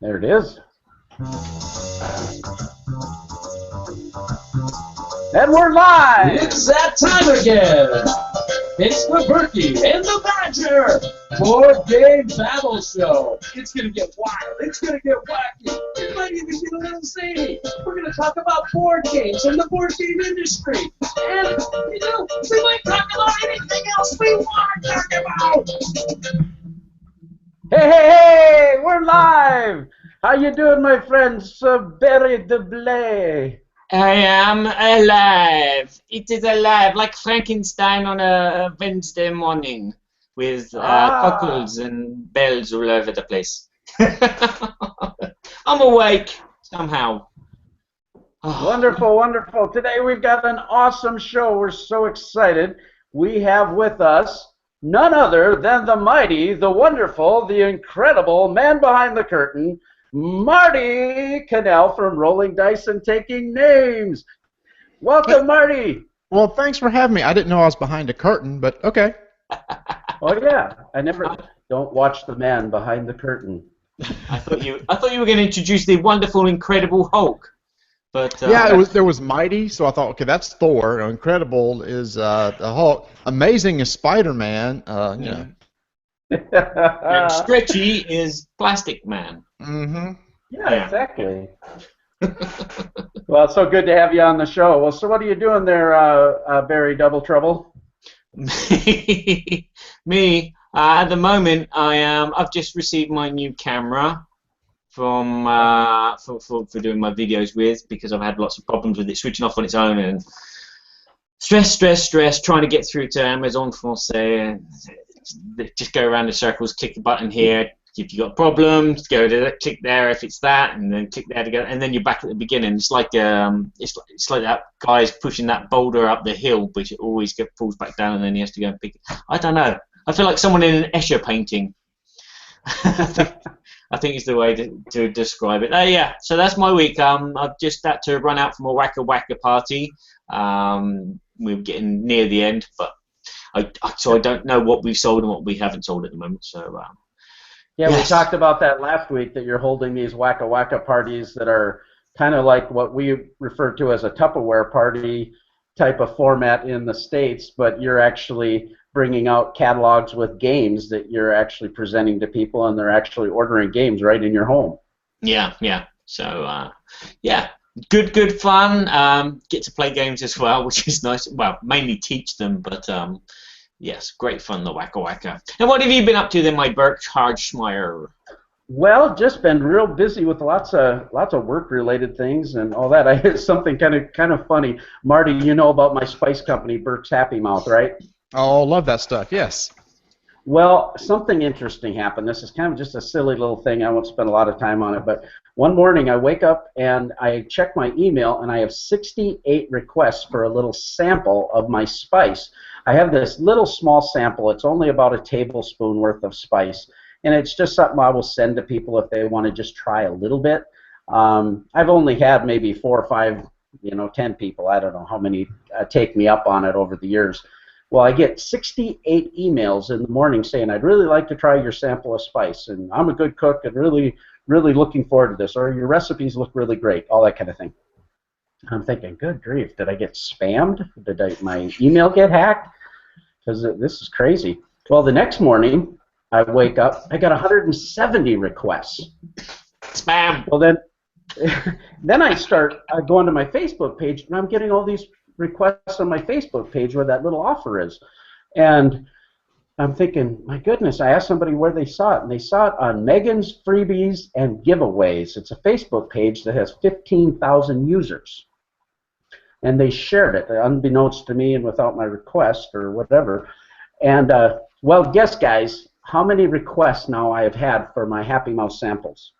There it is. And we're live! It's that time again! It's the Berkey and the Badger Board Game Babble Show. It's going to get wild. It's going to get wacky. It might even get a little zany. We're going to talk about board games and the board game industry. And, you know, we might talk about anything else we want to talk about. Hey, we're live! How you doing, my friends? Barry de Blay. I am alive. It is alive, like Frankenstein on a Wednesday morning, with cockles and bells all over the place. I'm awake somehow. Wonderful, wonderful. Today we've got an awesome show. We're so excited. We have with us none other than the mighty, the wonderful, the incredible man behind the curtain, Marty Connell from Rolling Dice and Taking Names. Welcome, Marty. Well, thanks for having me. I didn't know I was behind a curtain, but okay. Oh yeah, don't watch the man behind the curtain. I thought you were going to introduce the wonderful, incredible Hulk. But yeah, there was Mighty, so I thought, okay, that's Thor. Incredible is the Hulk. Amazing is Spider-Man. You know. And Stretchy is Plastic Man. Mm-hmm. Yeah, exactly. Well, it's so good to have you on the show. Well, so what are you doing there, Barry Double Trouble? Me, at the moment, I've just received my new camera from for doing my videos with, because I've had lots of problems with it switching off on its own, and stress, trying to get through to Amazon Francais, and just go around in circles, click the button here. If you've got problems, go to click there if it's that, and then click there to go, and then you're back at the beginning. It's like it's like that guy's pushing that boulder up the hill, which it always falls back down, and then he has to go and pick it. I don't know. I feel like someone in an Escher painting. I think is the way to describe it. Yeah. So that's my week. I've just had to run out from a Wacka Wacka party. We're getting near the end, but I don't know what we've sold and what we haven't sold at the moment. So. Yeah, yes. We talked about that last week, that you're holding these Wacka Wacka parties that are kind of like what we refer to as a Tupperware party type of format in the States, but you're actually bringing out catalogs with games that you're actually presenting to people, and they're actually ordering games right in your home. Yeah. So, yeah, good fun. Get to play games as well, which is nice. Well, mainly teach them, but yes, great fun, the Wacka Wacka. And what have you been up to then, my Bert Hardschmeyer? Well, just been real busy with lots of work-related things and all that. I heard something kind of funny. Marty, you know about my spice company, Bert's Happy Mouth, right? Oh, love that stuff, yes. Well, something interesting happened. This is kind of just a silly little thing. I won't spend a lot of time on it, but one morning I wake up and I check my email, and I have 68 requests for a little sample of my spice. I have this little small sample. It's only about a tablespoon worth of spice, and it's just something I will send to people if they want to just try a little bit. I've only had maybe 4 or 5, 10 people, I don't know how many, take me up on it over the years. Well, I get 68 emails in the morning saying, I'd really like to try your sample of spice, and I'm a good cook and really looking forward to this, or your recipes look really great, all that kind of thing. I'm thinking, good grief, did I get spammed? Did my email get hacked? Because this is crazy. Well, the next morning, I wake up, I got 170 requests. Spam. Well, then I start going to my Facebook page, and I'm getting all these requests on my Facebook page where that little offer is. And I'm thinking, my goodness, I asked somebody where they saw it, and they saw it on Megan's Freebies and Giveaways. It's a Facebook page that has 15,000 users. And they shared it, unbeknownst to me and without my request or whatever. And, well, guess, guys, how many requests now I have had for my Happy Mouse samples?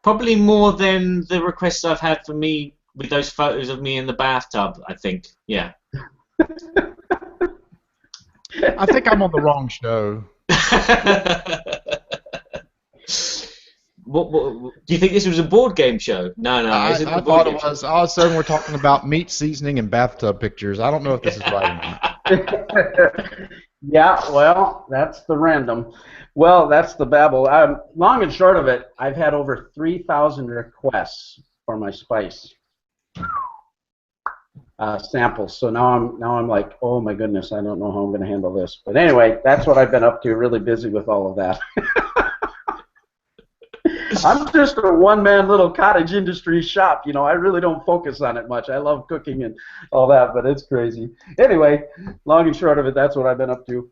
Probably more than the requests I've had for me with those photos of me in the bathtub, I think. Yeah. I think I'm on the wrong show. What, do you think this was a board game show? No. I thought it was. All of a sudden, we're talking about meat seasoning and bathtub pictures. I don't know if this is right or not. Yeah, well, that's the random. Well, that's the Babble. Long and short of it, I've had over 3,000 requests for my spice samples. So now I'm like, oh my goodness, I don't know how I'm going to handle this. But anyway, that's what I've been up to. Really busy with all of that. I'm just a one-man little cottage industry shop. You know, I really don't focus on it much. I love cooking and all that, but it's crazy. Anyway, long and short of it, that's what I've been up to.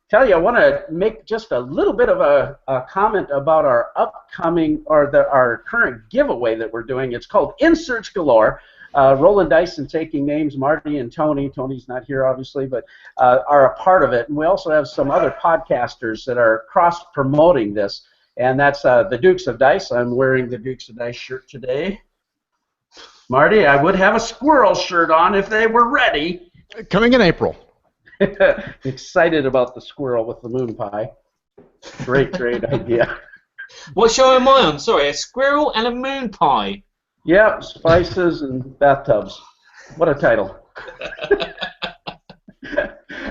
Tell you, I want to make just a little bit of a comment about our upcoming, or our current giveaway that we're doing. It's called Inserts Galore. Rolling dice and taking names. Marty and Tony. Tony's not here, obviously, but are a part of it. And we also have some other podcasters that are cross-promoting this. And that's the Dukes of Dice. I'm wearing the Dukes of Dice shirt today. Marty, I would have a squirrel shirt on if they were ready. Coming in April. Excited about the squirrel with the moon pie. Great idea. What show am I on? Sorry, a squirrel and a moon pie. Yep, spices and bathtubs. What a title.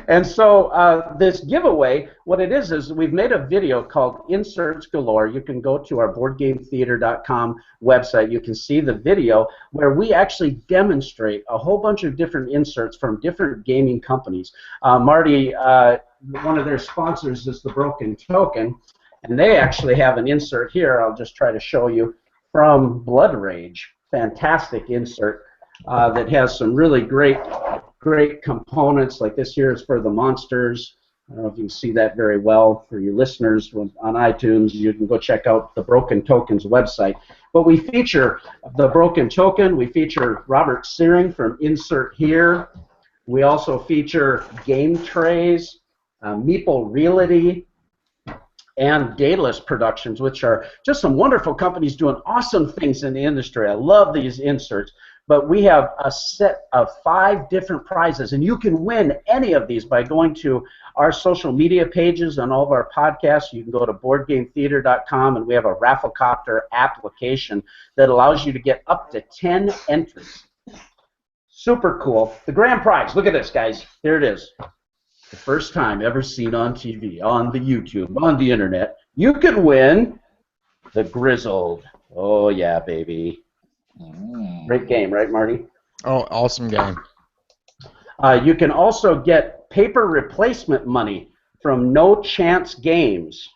And so this giveaway, what it is we've made a video called Inserts Galore. You can go to our BoardGameTheater.com website. You can see the video where we actually demonstrate a whole bunch of different inserts from different gaming companies. Marty, one of their sponsors is the Broken Token, and they actually have an insert here. I'll just try to show you from Blood Rage. Fantastic insert that has some really great components. Like this here is for the monsters. I don't know if you can see that very well. For your listeners on iTunes, you can go check out the Broken Token's website. But we feature the Broken Token. We feature Robert Searing from Insert Here. We also feature Game Trays, Meeple Realty, and Daedalus Productions, which are just some wonderful companies doing awesome things in the industry. I love these inserts. But we have a set of 5 different prizes, and you can win any of these by going to our social media pages on all of our podcasts. You can go to BoardGameTheater.com, and we have a Rafflecopter application that allows you to get up to 10 entries. Super cool. The grand prize, look at this, guys. Here it is. The first time ever seen on TV, on the YouTube, on the internet. You could win the Grizzled. Oh, yeah, baby. Great game, right, Marty? Oh, awesome game. You can also get paper replacement money from No Chance Games.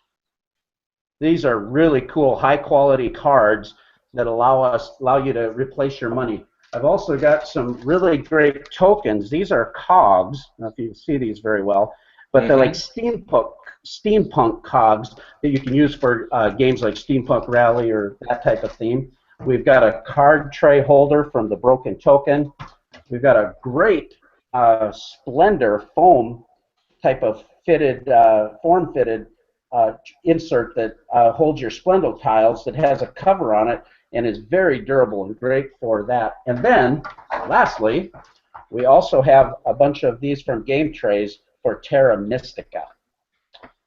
These are really cool, high-quality cards that allow you to replace your money. I've also got some really great tokens. These are cogs. I don't know if you can see these very well, but they're like steampunk cogs that you can use for games like Steampunk Rally or that type of theme. We've got a card tray holder from the Broken Token. We've got a great Splendor foam type of fitted, form-fitted insert that holds your Splendor tiles that has a cover on it and is very durable and great for that. And then, lastly, we also have a bunch of these from Game Trays for Terra Mystica.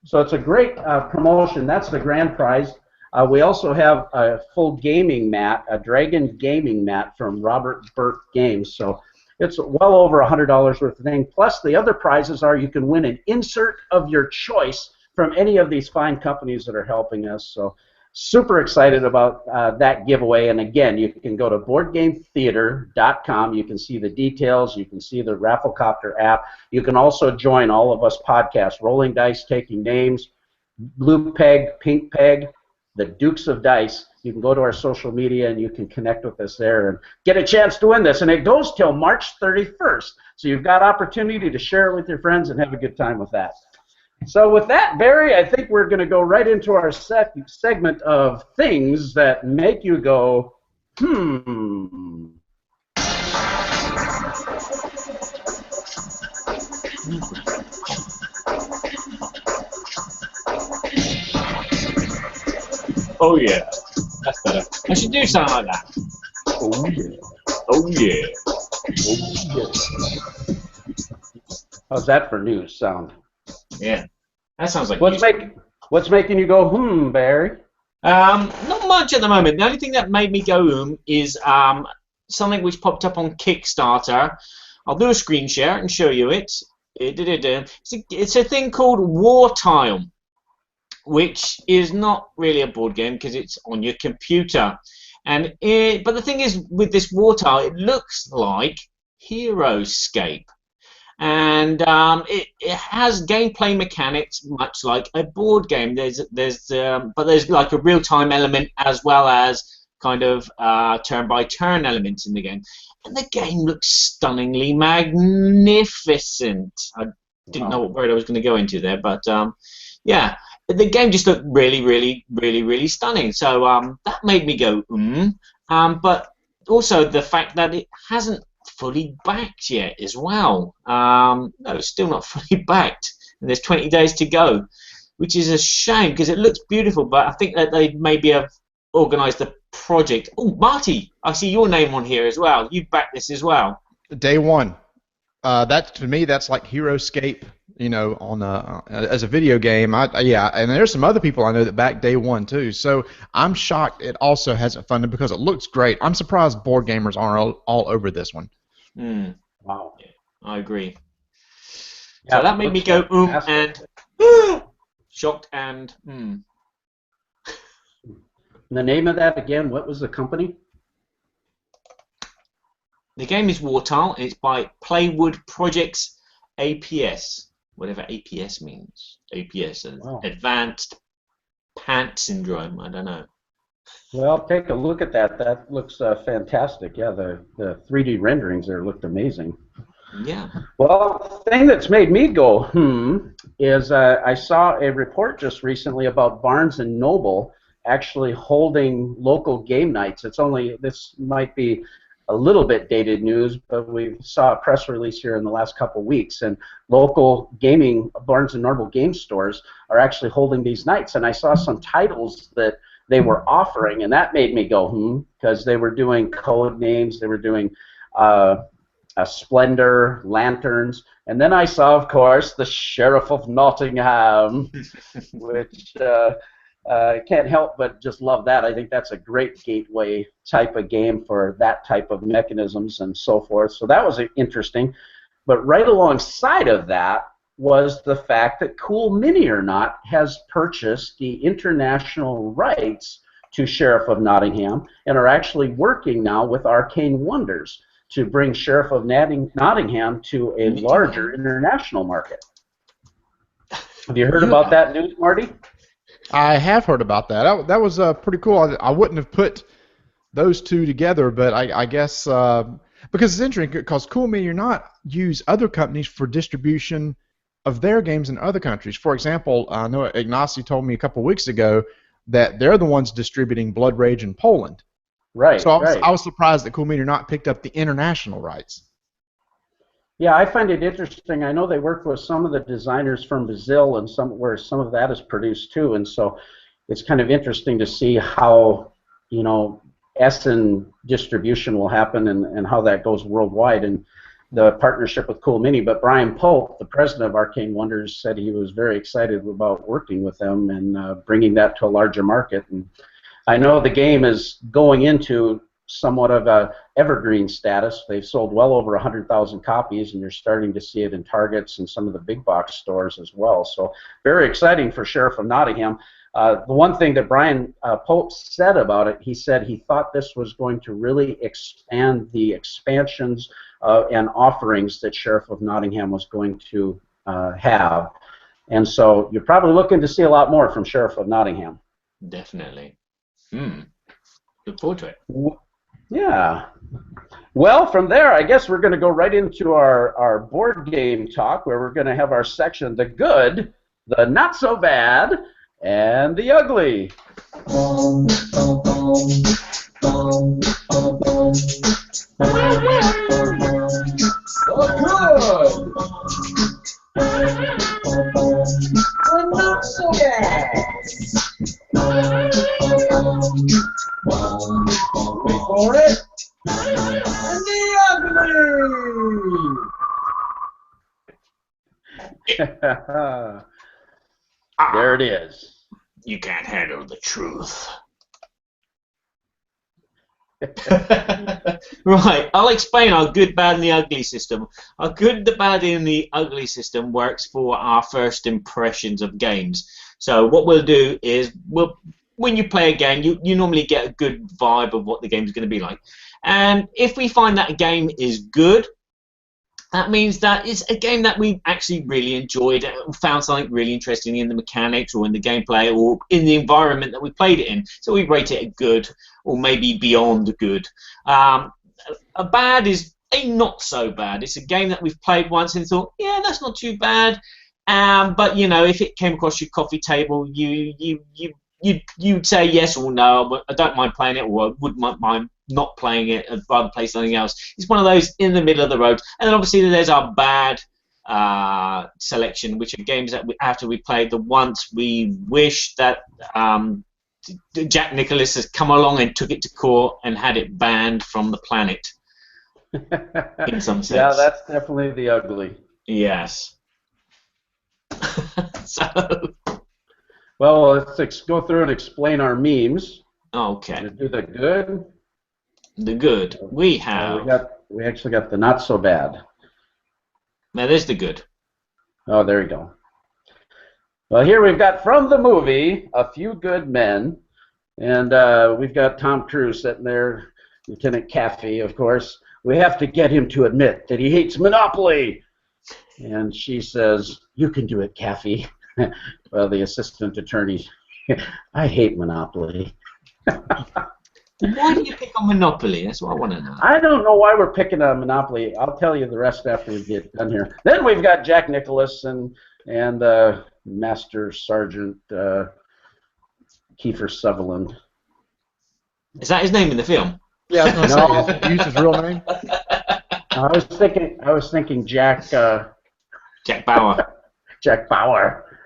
So it's a great promotion. That's the grand prize. We also have a full gaming mat, a Dragon gaming mat from Robert Burt Games. So it's well over $100 worth of thing. Plus the other prizes are you can win an insert of your choice from any of these fine companies that are helping us. So super excited about that giveaway. And again, you can go to BoardGameTheater.com. You can see the details. You can see the Rafflecopter app. You can also join all of us podcasts, Rolling Dice, Taking Names, Blue Peg, Pink Peg, the Dukes of Dice. You can go to our social media and you can connect with us there and get a chance to win this. And it goes till March 31st. So you've got opportunity to share it with your friends and have a good time with that. So with that, Barry, I think we're going to go right into our segment of things that make you go, hmm. Oh yeah, that's better. I should do something like that. Oh yeah. Oh yeah. Oh yeah. How's that for news sound? Yeah, that sounds like What's making you go, hmm, Barry? Not much at the moment. The only thing that made me go is something which popped up on Kickstarter. I'll do a screen share and show you it. It's a thing called Wartile, which is not really a board game because it's on your computer. But the thing is, with this Wartile, it looks like Heroescape. And it has gameplay mechanics much like a board game. But there's like a real-time element as well as kind of turn-by-turn elements in the game. And the game looks stunningly magnificent. I didn't know what word I was going to go into there, but yeah, the game just looked really, really, really, really stunning. So that made me go, but also the fact that it hasn't fully backed yet as well. No, it's still not fully backed, and there's 20 days to go, which is a shame because it looks beautiful. But I think that they maybe have organised the project. Oh, Marty, I see your name on here as well. You backed this as well. Day one. That to me, that's like Heroescape. You know, on as a video game. Yeah, and there's some other people I know that backed day one too. So I'm shocked it also hasn't funded because it looks great. I'm surprised board gamers aren't all over this one. Wow. Yeah, I agree. Yeah, so that made me go and shocked and The name of that again? What was the company? The game is Wartile. It's by Playwood Projects APS. Whatever APS means. APS, Advanced Pant Syndrome. I don't know. Well, take a look at that. That looks fantastic. Yeah, the 3D renderings there looked amazing. Yeah. Well, the thing that's made me go, is I saw a report just recently about Barnes & Noble actually holding local game nights. This might be a little bit dated news, but we saw a press release here in the last couple of weeks, and local gaming Barnes & Noble game stores are actually holding these nights. And I saw some titles that they were offering, and that made me go, because they were doing code names, they were doing Splendor, Lanterns, and then I saw, of course, the Sheriff of Nottingham, which I can't help but just love that. I think that's a great gateway type of game for that type of mechanisms and so forth. So that was interesting. But right alongside of that was the fact that Cool Mini or Not has purchased the international rights to Sheriff of Nottingham and are actually working now with Arcane Wonders to bring Sheriff of Nottingham to a larger international market. Have you heard about that news, Marty? I have heard about that. That was pretty cool. I wouldn't have put those two together, but I guess because it's interesting because Cool Mini or Not use other companies for distribution of their games in other countries. For example, I know Ignacy told me a couple of weeks ago that they're the ones distributing Blood Rage in Poland. Right. So I was surprised that Cool Mini or Not picked up the international rights. Yeah, I find it interesting. I know they work with some of the designers from Brazil and where some of that is produced too, and so it's kind of interesting to see how, Essen distribution will happen and how that goes worldwide and the partnership with Cool Mini. But Brian Pope, the president of Arcane Wonders, said he was very excited about working with them and bringing that to a larger market. And I know the game is going into somewhat of a evergreen status. They've sold well over 100,000 copies, and you're starting to see it in Targets and some of the big box stores as well. So very exciting for Sheriff of Nottingham. The one thing that Brian Pope said about it, he said he thought this was going to really expand the expansions and offerings that Sheriff of Nottingham was going to have. And so you're probably looking to see a lot more from Sheriff of Nottingham. Definitely. Look forward to it. Yeah. Well, from there, I guess we're going to go right into our board game talk, where we're going to have our section, the good, the not so bad, and the ugly. The not so bad. Wait for it. And the ugly. There it is. You can't handle the truth. Right, I'll explain our good, bad, and the ugly system. Our good, the bad, and the ugly system works for our first impressions of games. So what we'll do is, when you play a game, you normally get a good vibe of what the game is going to be like. And if we find that a game is good, that means that it's a game that we actually really enjoyed, found something really interesting in the mechanics or in the gameplay or in the environment that we played it in. So we rate it a good or maybe beyond good. A bad is a not so bad. It's a game that we've played once and thought, yeah, that's not too bad. But you know, if it came across your coffee table, you'd say yes or no. I don't mind playing it, or I wouldn't mind not playing it. I'd rather play something else. It's one of those in the middle of the road. And then obviously there's our bad selection, which are games that after we played the once, we wish that Jack Nicholas has come along and took it to court and had it banned from the planet. In some sense. Yeah, that's definitely the ugly. Yes. So. Well, let's go through and explain our memes. Okay. Do the good. The good. We have. We actually got the not so bad. Now there's the good. Oh, there you go. Well, here we've got from the movie A Few Good Men, and we've got Tom Cruise sitting there, Lieutenant Caffey, of course. We have to get him to admit that he hates Monopoly. And she says, "You can do it, Caffey." Well, the assistant attorney, "I hate Monopoly." Why do you pick on Monopoly? That's what I want to know. I don't know why we're picking on Monopoly. I'll tell you the rest after we get done here. Then we've got Jack Nicholas and Master Sergeant Kiefer Sutherland. Is that his name in the film? Yeah, I was going to say, is he used his real name? I was thinking Jack. Jack Bauer. Jack Bauer.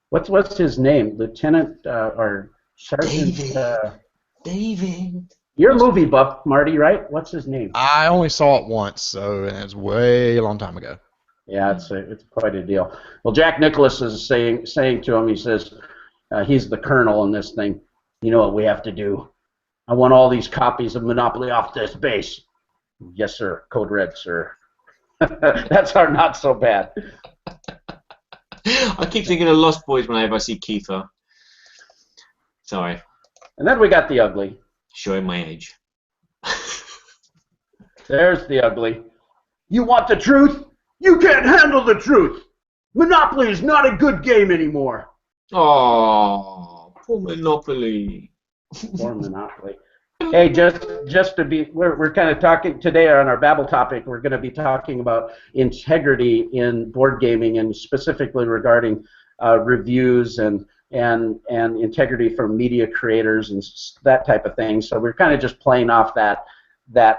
What's his name? Lieutenant or Sergeant? David. You're a movie buff, Marty, right? What's his name? I only saw it once, so it's way a long time ago. Yeah, it's quite a deal. Well, Jack Nicholas is saying to him, he says, he's the colonel in this thing. "You know what we have to do? I want all these copies of Monopoly off this base." "Yes, sir. Code red, sir." That's our not so bad. I keep thinking of Lost Boys whenever I see Kiefer. Sorry. And then we got the ugly. Showing my age. There's the ugly. "You want the truth? You can't handle the truth. Monopoly is not a good game anymore." Oh, poor Monopoly. Poor Monopoly. Hey, just to be, we're kind of talking today on our Babble topic. We're going to be talking about integrity in board gaming, and specifically regarding reviews and integrity from media creators and that type of thing. So we're kind of just playing off that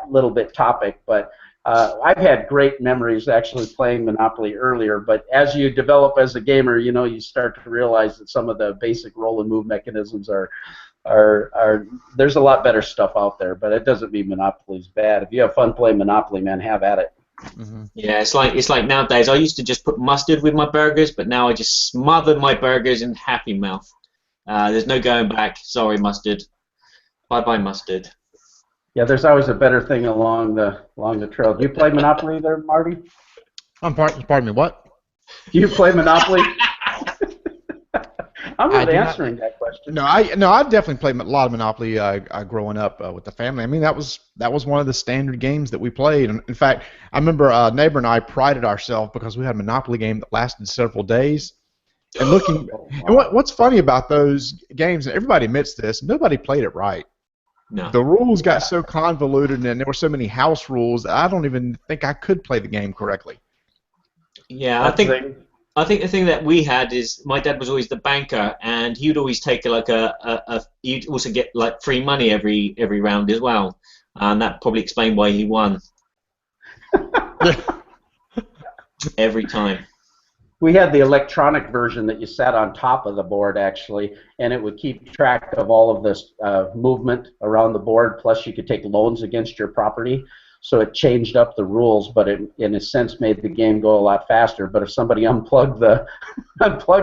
little bit topic. But I've had great memories actually playing Monopoly earlier. But as you develop as a gamer, you know, you start to realize that some of the basic roll and move mechanisms are there's a lot better stuff out there. But it doesn't mean Monopoly's bad. If you have fun playing Monopoly, man, have at it. Mm-hmm. Yeah, it's like nowadays. I used to just put mustard with my burgers, but now I just smother my burgers in Happy Mouth. There's no going back. Sorry, mustard. Bye-bye, mustard. Yeah, there's always a better thing along the trail. Do you play Monopoly there, Marty? Pardon me, what? Do you play Monopoly? I'm not answering that question. No, I definitely played a lot of Monopoly growing up with the family. I mean, that was one of the standard games that we played. And in fact, I remember a neighbor and I prided ourselves because we had a Monopoly game that lasted several days. And looking, and what's funny about those games, and everybody admits this, nobody played it right. No. The rules got so convoluted, and there were so many house rules that I don't even think I could play the game correctly. Yeah, I think the thing that we had is my dad was always the banker, and he'd always take like he'd also get like free money every round as well, and that probably explained why he won every time. We had the electronic version that you sat on top of the board, actually, and it would keep track of all of this movement around the board, plus you could take loans against your property. So it changed up the rules, but it, in a sense, made the game go a lot faster. But if somebody unplugged the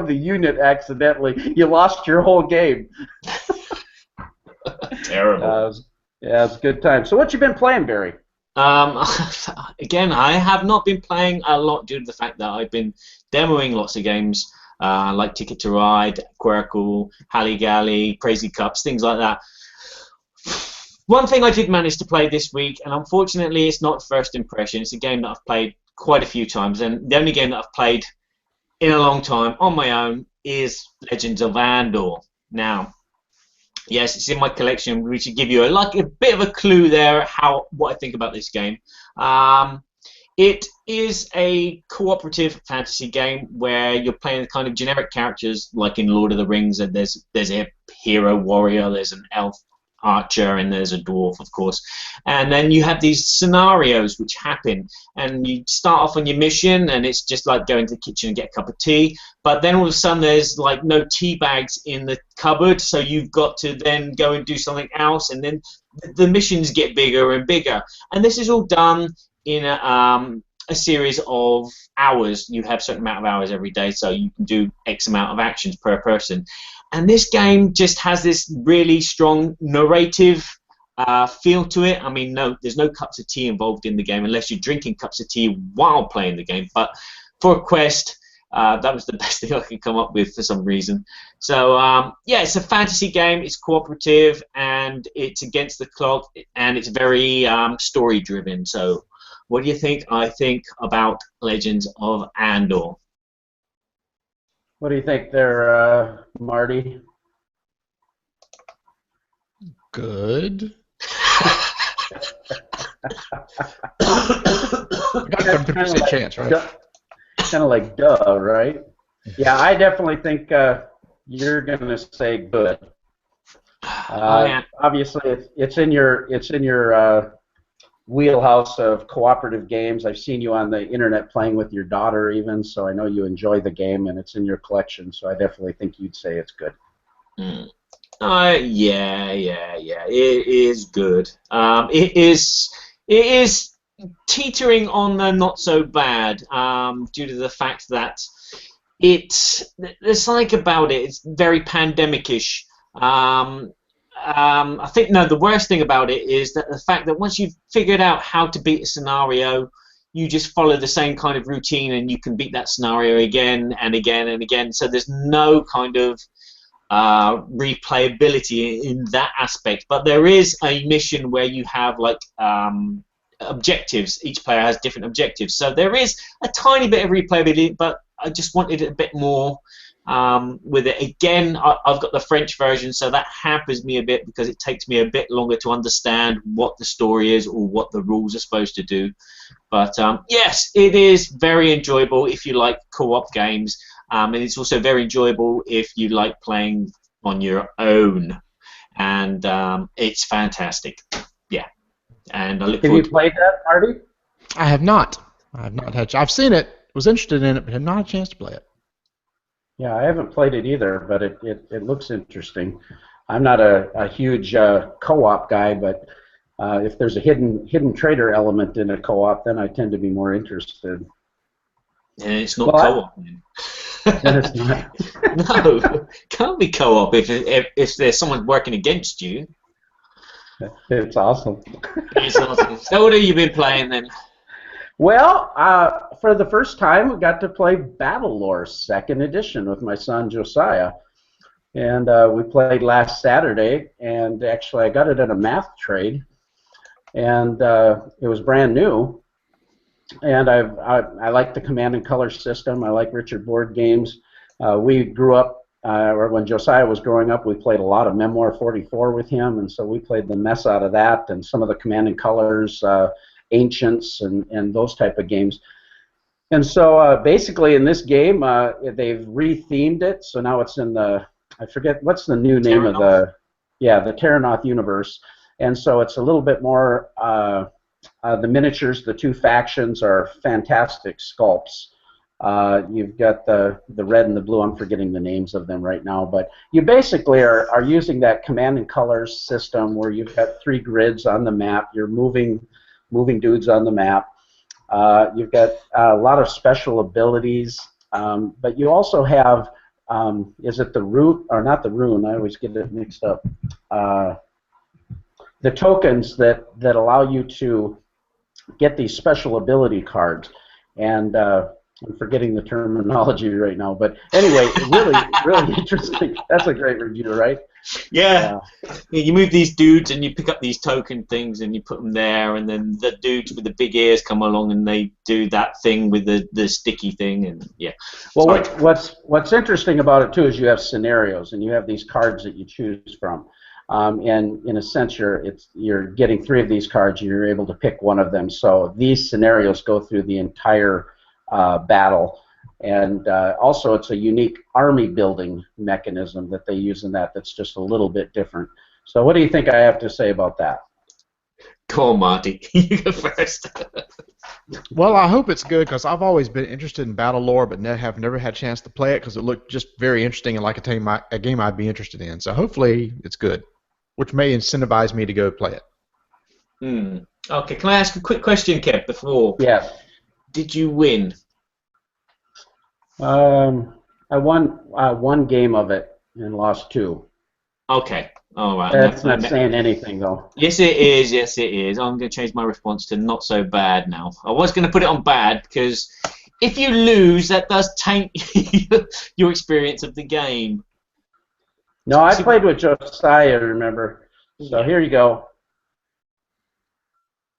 unit accidentally, you lost your whole game. Terrible. Yeah, it's a good time. So what you been playing, Barry? Um, Again, I have not been playing a lot due to the fact that I've been demoing lots of games like Ticket to Ride, Quirkle, Halligalli, Crazy Cups, things like that. One thing I did manage to play this week, and unfortunately it's not first impression, it's a game that I've played quite a few times, and the only game that I've played in a long time on my own is Legends of Andor. Now, yes, it's in my collection, which should give you a bit of a clue there what I think about this game. It is a cooperative fantasy game where you're playing kind of generic characters, like in Lord of the Rings, and there's a hero warrior, there's an elf archer, and there's a dwarf, of course. And then you have these scenarios which happen, and you start off on your mission, and it's just like going to the kitchen and get a cup of tea. But then all of a sudden, there's like no tea bags in the cupboard, so you've got to then go and do something else, and then the missions get bigger and bigger. And this is all done in a series of hours. You have a certain amount of hours every day, so you can do X amount of actions per person. And this game just has this really strong narrative feel to it. I mean, no, there's no cups of tea involved in the game unless you're drinking cups of tea while playing the game. But for a quest, that was the best thing I could come up with for some reason. So, yeah, it's a fantasy game. It's cooperative, and it's against the clock, and it's very story-driven. So, what do you think I think about Legends of Andor? What do you think there, Marty? Good. Got a 50% chance, right? Kind of like duh, right? Yeah, I definitely think you're gonna say good. Yeah. Obviously, it's in your wheelhouse of cooperative games. I've seen you on the internet playing with your daughter even, so I know you enjoy the game, and it's in your collection, so I definitely think you'd say it's good. Yeah. It is good. It is teetering on the not so bad due to the fact that there's something about it. It's very pandemic-ish. I think the worst thing about it is that the fact that once you've figured out how to beat a scenario, you just follow the same kind of routine and you can beat that scenario again and again and again. So there's no kind of replayability in that aspect. But there is a mission where you have like objectives. Each player has different objectives. So there is a tiny bit of replayability, but I just wanted a bit more with it. Again, I've got the French version, so that hampers me a bit because it takes me a bit longer to understand what the story is or what the rules are supposed to do. But yes, it is very enjoyable if you like co-op games, and it's also very enjoyable if you like playing on your own. And it's fantastic. Yeah, and I look forward. Have you played that, Marty? I have not. I have not had. I've seen it. Was interested in it, but have not had a chance to play it. Yeah, I haven't played it either, but it looks interesting. I'm not a huge co-op guy, but if there's a hidden trader element in a co-op, then I tend to be more interested. And it's not co-op. Then it's not. No, can't be co-op if there's someone working against you. It's awesome. It's awesome. So what have you been playing then? Well, for the first time, we got to play Galore 2nd edition with my son Josiah, and we played last Saturday. And actually, I got it at a math trade, and it was brand new. And I like the command and color system. I like Richard board games. We grew up, or when Josiah was growing up, we played a lot of Memoir 44 with him, and so we played the mess out of that and some of the command and colors. Ancients and those type of games. And so basically in this game they've rethemed it, so now it's in the, I forget what's the new name of the Terranoth universe. And so it's a little bit more the miniatures, the two factions are fantastic sculpts. You've got the red and the blue. I'm forgetting the names of them right now, but you basically are using that command and colors system where you've got 3 grids on the map. You're moving dudes on the map. You've got a lot of special abilities, but you also have, is it the root, or not the rune, I always get it mixed up. the tokens that allow you to get these special ability cards, and I'm forgetting the terminology right now, but anyway, really interesting. That's a great review, right? Yeah. You move these dudes and you pick up these token things and you put them there, and then the dudes with the big ears come along and they do that thing with the sticky thing, and yeah. Well, what's interesting about it too is you have scenarios and you have these cards that you choose from, and in a sense you're getting 3 of these cards and you're able to pick one of them. So these scenarios go through the entire battle. And also, it's a unique army building mechanism that they use in that's just a little bit different. So what do you think I have to say about that? Go on, Marty. You go first. Well, I hope it's good, because I've always been interested in battle lore, but have never had a chance to play it because it looked just very interesting and like a game I'd be interested in. So hopefully it's good, which may incentivize me to go play it. Okay, can I ask a quick question, Kev, before? Yeah. Did you win? I won 1 game of it and lost 2. Okay. All right. That's not saying anything, though. Yes, it is. Yes, it is. I'm going to change my response to not so bad now. I was going to put it on bad because if you lose, that does taint your experience of the game. No, I played with Josiah, remember. So here you go.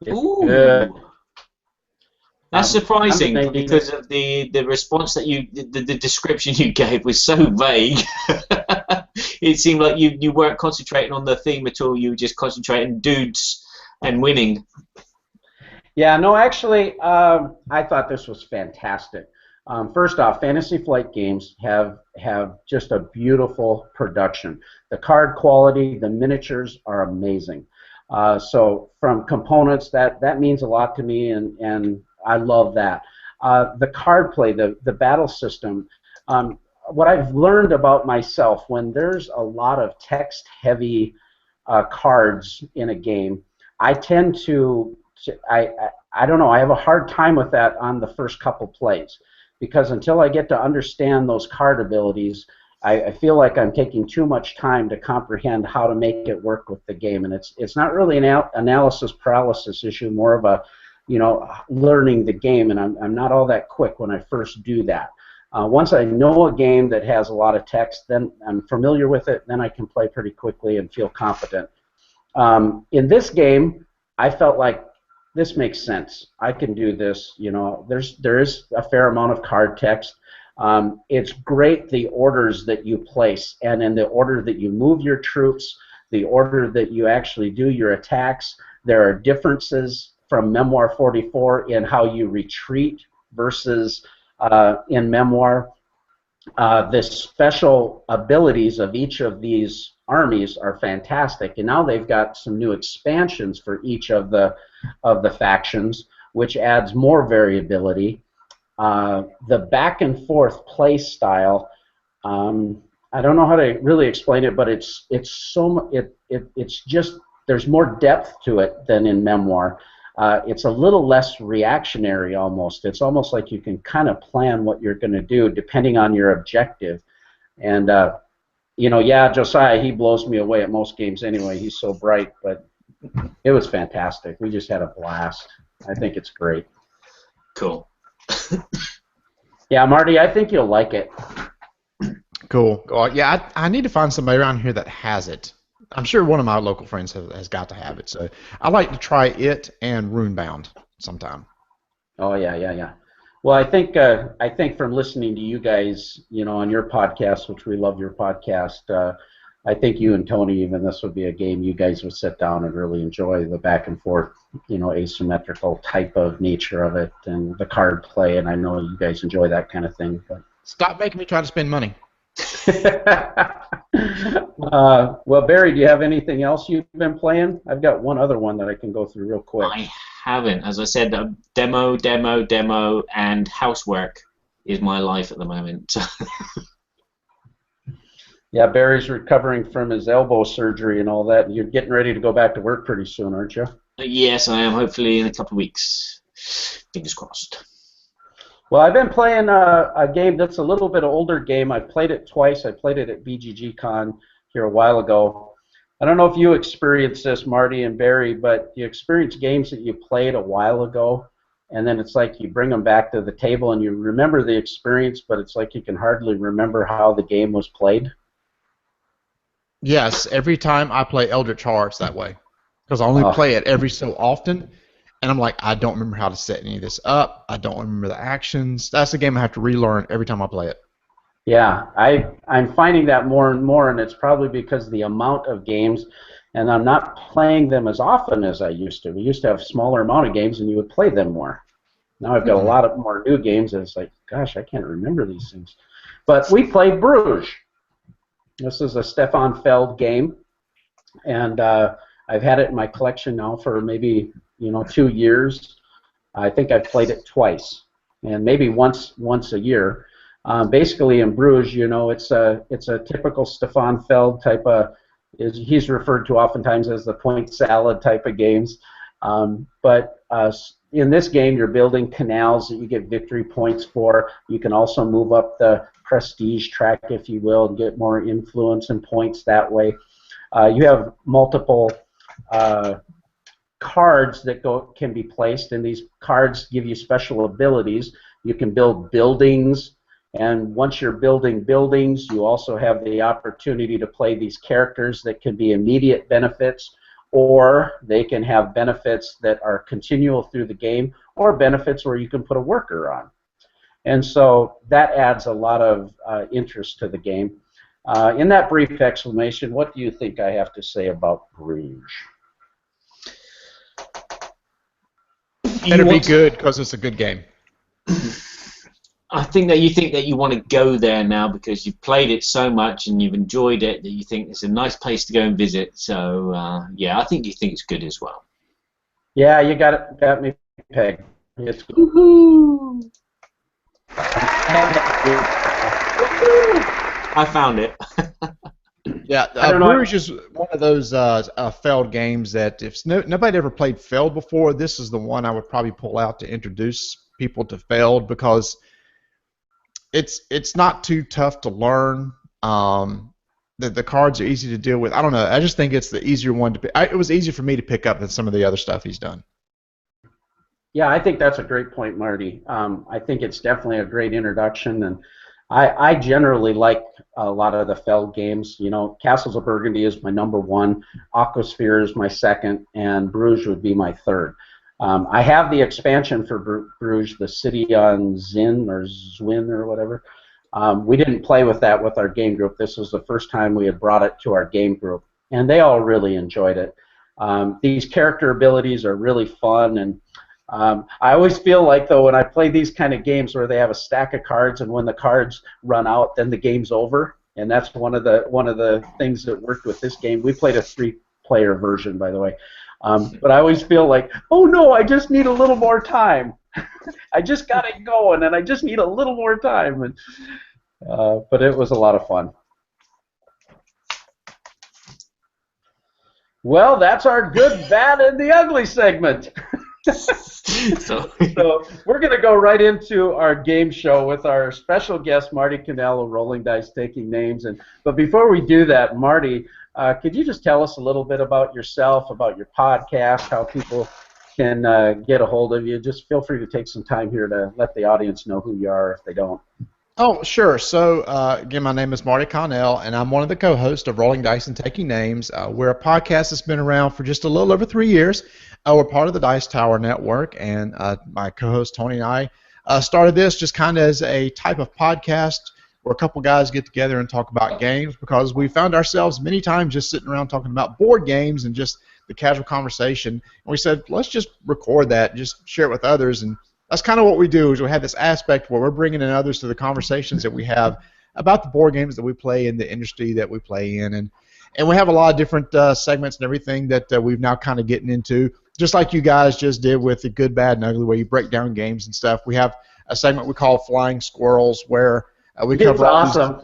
Ooh. Good. That's surprising because of the response that the description you gave was so vague. It seemed like you weren't concentrating on the theme at all. You were just concentrating dudes and winning. Yeah, no, actually, I thought this was fantastic. First off, Fantasy Flight Games have just a beautiful production. The card quality, the miniatures are amazing. So from components, that means a lot to me, and I love that. The card play, the battle system, what I've learned about myself, when there's a lot of text-heavy cards in a game, I tend to, I don't know, I have a hard time with that on the first couple plays, because until I get to understand those card abilities, I feel like I'm taking too much time to comprehend how to make it work with the game, and it's not really an analysis paralysis issue, more of a, learning the game, and I'm not all that quick when I first do that. Once I know a game that has a lot of text, then I'm familiar with it, then I can play pretty quickly and feel competent. In this game, I felt like this makes sense. I can do this. There is a fair amount of card text. It's great, the orders that you place, and in the order that you move your troops, the order that you actually do your attacks. There are differences from Memoir 44 in how you retreat versus in Memoir. The special abilities of each of these armies are fantastic, and now they've got some new expansions for each of the factions, which adds more variability. The back and forth play style, I don't know how to really explain it, but it's just, there's more depth to it than in Memoir. It's a little less reactionary almost. It's almost like you can kind of plan what you're going to do depending on your objective. And, yeah, Josiah, he blows me away at most games anyway. He's so bright, but it was fantastic. We just had a blast. I think it's great. Cool. Yeah, Marty, I think you'll like it. Cool. Yeah, I need to find somebody around here that has it. I'm sure one of my local friends has got to have it. So I'd like to try it and Runebound sometime. Oh yeah. Well, I think from listening to you guys, on your podcast, which we love your podcast, I think you and Tony, even this would be a game you guys would sit down and really enjoy, the back and forth, asymmetrical type of nature of it and the card play, and I know you guys enjoy that kind of thing. But stop making me try to spend money. Well, Barry, do you have anything else you've been playing? I've got one other one that I can go through real quick. I haven't. As I said, demo, and housework is my life at the moment. Yeah, Barry's recovering from his elbow surgery and all that. You're getting ready to go back to work pretty soon, aren't you? Yes, I am. Hopefully in a couple of weeks. Fingers crossed. Well, I've been playing a game that's a little bit older game. I've played it twice. I played it at BGG Con here a while ago. I don't know if you experienced this, Marty and Barry, but you experience games that you played a while ago, and then it's like you bring them back to the table and you remember the experience, but it's like you can hardly remember how the game was played. Yes, every time I play Eldritch Horror, it's that way. Because I only play it every so often, and I'm like, I don't remember how to set any of this up. I don't remember the actions. That's a game I have to relearn every time I play it. Yeah, I'm finding that more and more, and it's probably because of the amount of games, and I'm not playing them as often as I used to. We used to have a smaller amount of games, and you would play them more. Now I've got a lot of more new games, and it's like, gosh, I can't remember these things. But we played Bruges. This is a Stefan Feld game, and I've had it in my collection now for maybe 2 years. I think I've played it twice, and maybe once a year. Basically, in Bruges, it's a typical Stefan Feld type of. He's referred to oftentimes as the point salad type of games. But in this game, you're building canals that you get victory points for. You can also move up the prestige track, if you will, and get more influence and points that way. You have multiple cards that can be placed, and these cards give you special abilities. You can build buildings, and once you're building buildings, you also have the opportunity to play these characters that can be immediate benefits, or they can have benefits that are continual through the game, or benefits where you can put a worker on. And so that adds a lot of interest to the game. In that brief explanation, what do you think I have to say about Bruges? Better be good, because it's a good game. I think that you want to go there now because you've played it so much and you've enjoyed it that you think it's a nice place to go and visit. So yeah, I think you think it's good as well. Yeah, you got me pegged. It's good. Woohoo! I found it. Yeah, Bruges is one of those Feld games that if nobody ever played Feld before, this is the one I would probably pull out to introduce people to Feld, because it's not too tough to learn. The cards are easy to deal with. I don't know. I just think it's the easier one to pick. It was easier for me to pick up than some of the other stuff he's done. Yeah, I think that's a great point, Marty. I think it's definitely a great introduction, and I generally like a lot of the Feld games. Castles of Burgundy is my #1, Aquasphere is my second, and Bruges would be my third. I have the expansion for Bruges, the City on Zin or Zwin or whatever. We didn't play with that with our game group. This was the first time we had brought it to our game group, and they all really enjoyed it. These character abilities are really fun, and I always feel like, though, when I play these kind of games where they have a stack of cards, and when the cards run out, then the game's over. And that's one of the things that worked with this game. We played a 3-player version, by the way. But I always feel like, oh no, I just need a little more time. I just got it going, and I just need a little more time. And, but it was a lot of fun. Well, that's our good, bad, and the ugly segment. So we're going to go right into our game show with our special guest, Marty Connell of Rolling Dice Taking Names. But before we do that, Marty, could you just tell us a little bit about yourself, about your podcast, how people can get a hold of you? Just feel free to take some time here to let the audience know who you are if they don't. Oh, sure. So, again, my name is Marty Connell, and I'm one of the co-hosts of Rolling Dice and Taking Names. We're a podcast that's been around for just a little over 3 years. We're part of the Dice Tower Network, and my co-host Tony and I started this just kind of as a type of podcast where a couple guys get together and talk about games, because we found ourselves many times just sitting around talking about board games and just the casual conversation. And we said, let's just record that, just share it with others, and that's kind of what we do, is we have this aspect where we're bringing in others to the conversations that we have about the board games that we play in the industry that we play in. And we have a lot of different segments and everything that we've now kind of getting into, just like you guys just did with the good, bad, and ugly, where you break down games and stuff. We have a segment we call Flying Squirrels, where we cover all awesome.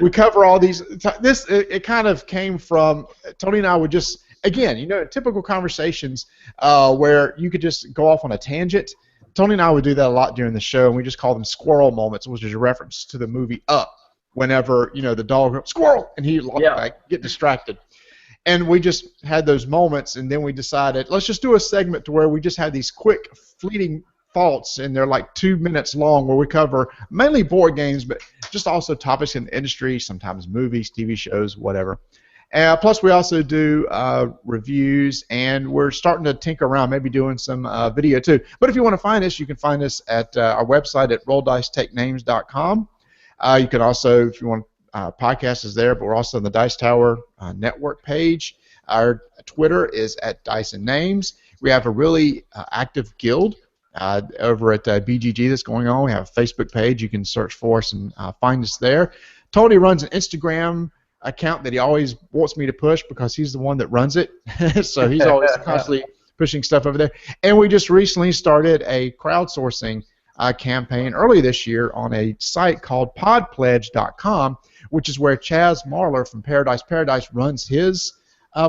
we cover all these. It kind of came from Tony and I would just, again, typical conversations where you could just go off on a tangent. Tony and I would do that a lot during the show, and we just call them squirrel moments, which is a reference to the movie Up, whenever the dog goes, squirrel, and he like get distracted. And we just had those moments, and then we decided, let's just do a segment to where we just have these quick, fleeting thoughts, and they're like 2 minutes long, where we cover mainly board games, but just also topics in the industry, sometimes movies, TV shows, whatever. Plus, we also do reviews, and we're starting to tinker around, maybe doing some video too. But if you want to find us, you can find us at our website at rolldicetakenames.com. You can also, if you want, podcast is there, but we're also on the Dice Tower network page. Our Twitter is at Dice and Names. We have a really active guild over at BGG that's going on. We have a Facebook page. You can search for us and find us there. Tony runs an Instagram account that he always wants me to push because he's the one that runs it. So he's always constantly pushing stuff over there. And we just recently started a crowdsourcing campaign early this year on a site called podpledge.com, which is where Chaz Marler from Paradise runs his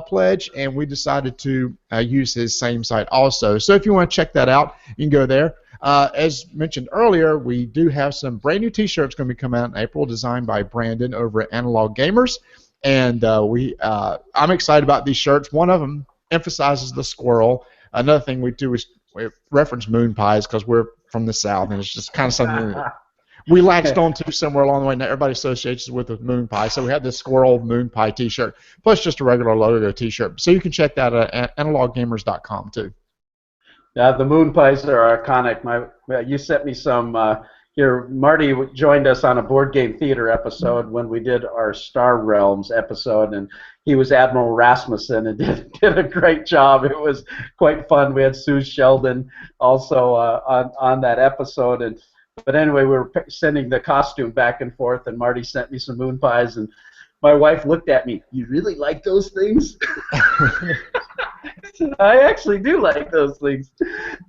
pledge, and we decided to use his same site also. So if you want to check that out, you can go there. As mentioned earlier, we do have some brand new T-shirts going to be coming out in April, designed by Brandon over at Analog Gamers, and I'm excited about these shirts. One of them emphasizes the squirrel. Another thing we do is we reference moon pies because we're from the South, and it's just kind of something we latched onto somewhere along the way. Now everybody associates it with the moon pie, so we have this squirrel moon pie T-shirt, plus just a regular logo T-shirt. So you can check that at analoggamers.com too. Yeah, the moon pies are iconic. You sent me some here. Marty joined us on a Board Game Theater episode when we did our Star Realms episode, and he was Admiral Rasmussen and did a great job. It was quite fun. We had Sue Sheldon also on that episode, but anyway, we were sending the costume back and forth, and Marty sent me some moon pies, and my wife looked at me. You really like those things? I actually do like those things,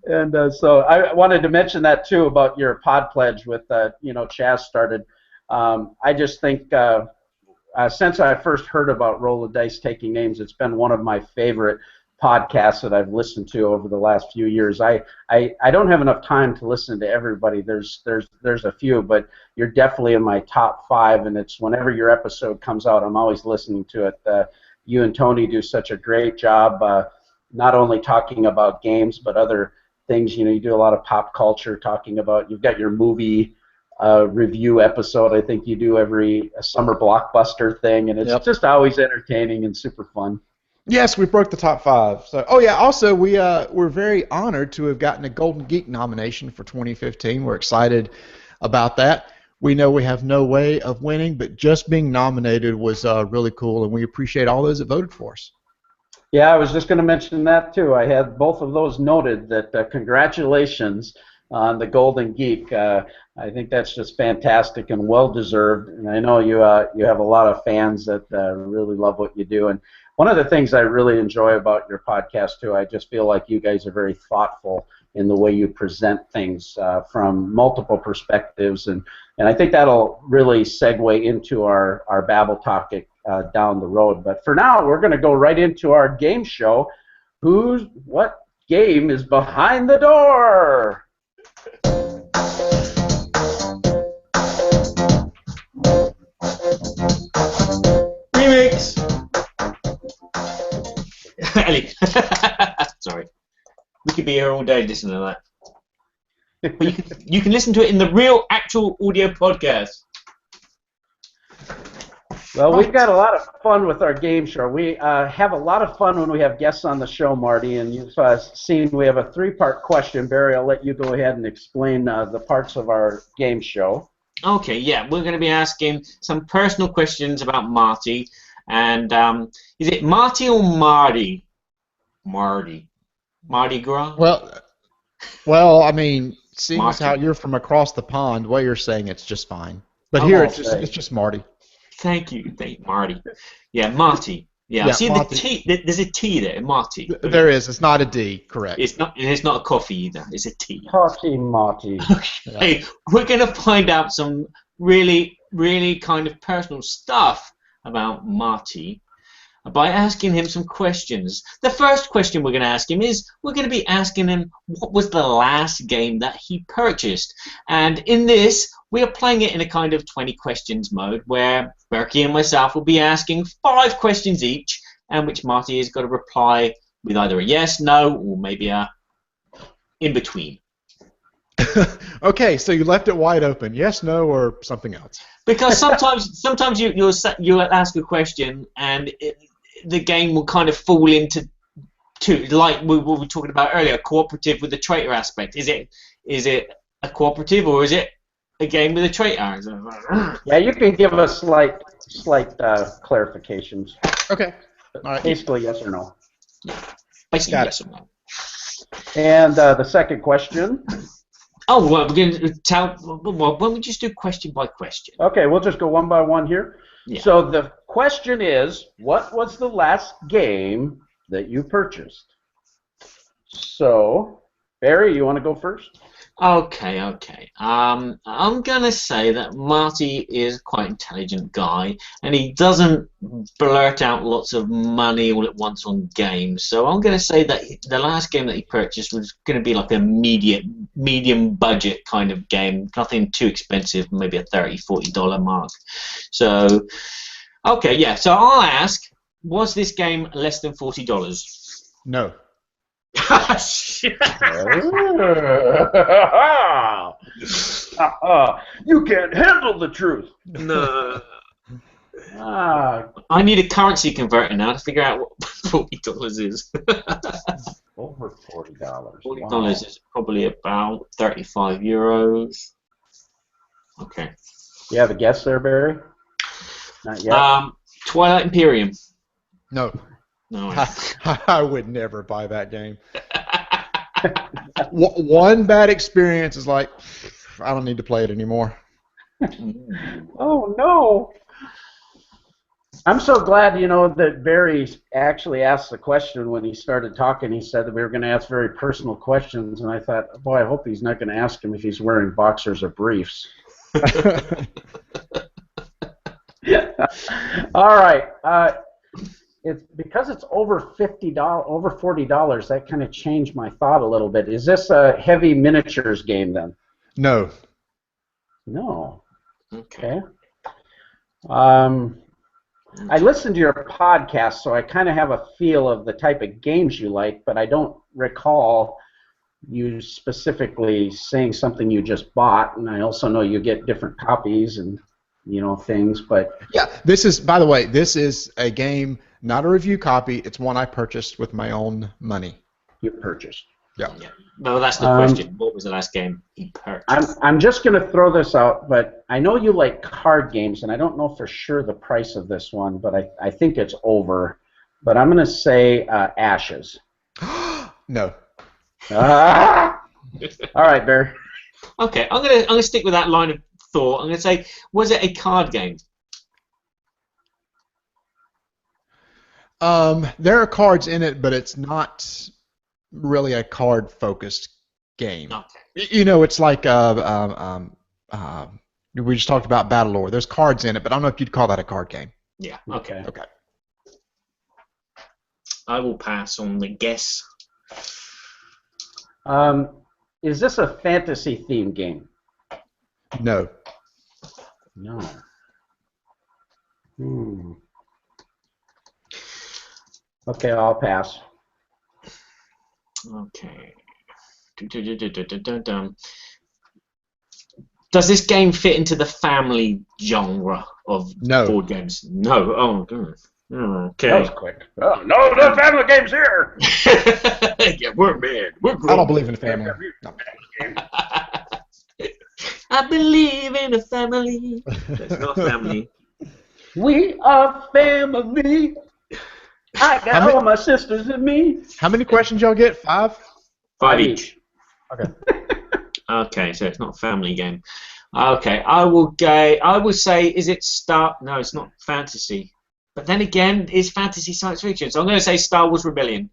and so I wanted to mention that too about your pod pledge with Chaz started. I just think since I first heard about Roll the Dice Taking Names, it's been one of my favorite podcasts that I've listened to over the last few years. I don't have enough time to listen to everybody. There's a few, but you're definitely in my top 5, and it's whenever your episode comes out, I'm always listening to it. You and Tony do such a great job, not only talking about games but other things. You do a lot of pop culture, talking about. You've got your movie review episode. I think you do every summer blockbuster thing, and it's just always entertaining and super fun. Yes, we broke the top 5. So, also we're very honored to have gotten a Golden Geek nomination for 2015. We're excited about that. We know we have no way of winning, but just being nominated was really cool, and we appreciate all those that voted for us. Yeah, I was just going to mention that too. I had both of those noted. That congratulations on the Golden Geek. I think that's just fantastic and well deserved. And I know you have a lot of fans that really love what you do. And one of the things I really enjoy about your podcast too, I just feel like you guys are very thoughtful in the way you present things from multiple perspectives, and I think that'll really segue into our Babble topic down the road. But for now, we're going to go right into our game show. What game is behind the door? Remix. Ellie. Sorry. We could be here all day listening to that. But you can listen to it in the real, actual audio podcast. Well, we've got a lot of fun with our game show. We have a lot of fun when we have guests on the show, Marty, and you've seen we have a 3-part question. Barry, I'll let you go ahead and explain the parts of our game show. Okay, yeah, we're going to be asking some personal questions about Marty. And is it Marty or Marty? Mardi Gras? Well, I mean, seeing as Marty. how you're from across the pond, the way you're saying it's just fine. But here it's just Marty. Thank you, Marty. Yeah, Marty. Yeah, see Marty. The T. There's a T there, Marty. There is. It's not a D. Correct. It's not a coffee either. It's a T. Coffee, Marty. Okay, we're gonna find out some really, really kind of personal stuff about Marty. by asking him some questions. The first question we're going to ask him is, we're going to be asking him what was the last game that he purchased. And in this, we are playing it in a kind of 20 questions mode where Berkey and myself will be asking 5 questions each, and which Marty has got to reply with either a yes, no, or maybe a in between. Okay, so you left it wide open. Yes, no, or something else. Because sometimes you'll ask a question and the game will kind of fall into like we were talking about earlier, cooperative with the traitor aspect. Is it a cooperative or is it a game with a traitor? Yeah, you can give us slight clarifications. Okay. All right. Basically, yes or no. Basically, Got yes it. or no. And the second question. Oh, well, we're going to tell. Well, why don't we just do question by question? Okay, we'll just go one by one here. Yeah. So the question is, what was the last game that you purchased? So, Barry, you want to go first? Okay. I'm gonna say that Marty is quite an intelligent guy, and he doesn't blurt out lots of money all at once on games. So I'm gonna say that the last game that he purchased was gonna be like a medium budget kind of game, nothing too expensive, maybe a $30-40 mark. So, okay, yeah. So I'll ask, was this game less than $40? No. Shit. You can't handle the truth. No. Ah, I need a currency converter now to figure out what $40 is. over $40. $40 is probably about 35 euros. Okay. You have a guess there, Barry? Not yet. Twilight Imperium. No. No. I would never buy that game. One bad experience is like, I don't need to play it anymore. Oh no! I'm so glad, that Barry actually asked the question when he started talking. He said that we were going to ask very personal questions, and I thought, boy, I hope he's not going to ask him if he's wearing boxers or briefs. All right. It's because it's over $40. That kind of changed my thought a little bit. Is this a heavy miniatures game then? No. No. Okay. I listened to your podcast, so I kind of have a feel of the type of games you like, but I don't recall you specifically saying something you just bought, and I also know you get different copies and things, but yeah, this is, by the way, this is a game, not a review copy. It's one I purchased with my own money. You purchased. Yeah. No, that's the question. What was the last game he purchased? I'm just going to throw this out, but I know you like card games, and I don't know for sure the price of this one, but I think it's over. But I'm going to say Ashes. No. All right, Barry. Okay, I'm gonna stick with that line of thought. I'm gonna say, was it a card game? There are cards in it, but it's not really a card-focused game. Okay. It's like we just talked about Galore. There's cards in it, but I don't know if you'd call that a card game. Yeah. Okay. Okay. I will pass on the guess. Is this a fantasy-themed game? No. No. Okay, I'll pass. Okay. Does this game fit into the family genre of board games? No. Oh, God. Okay. That was quick. Oh, no, the family game's here. Yeah, we're mad. We're grown. I don't believe in family. No. I believe in a family. That's not family. We are family. I got all my sisters and me. How many questions y'all get? 5? 5 each. Okay. Okay, so it's not a family game. Okay, I will say, is it Star? No, it's not fantasy. But then again, it's fantasy science fiction. So I'm going to say Star Wars Rebellion.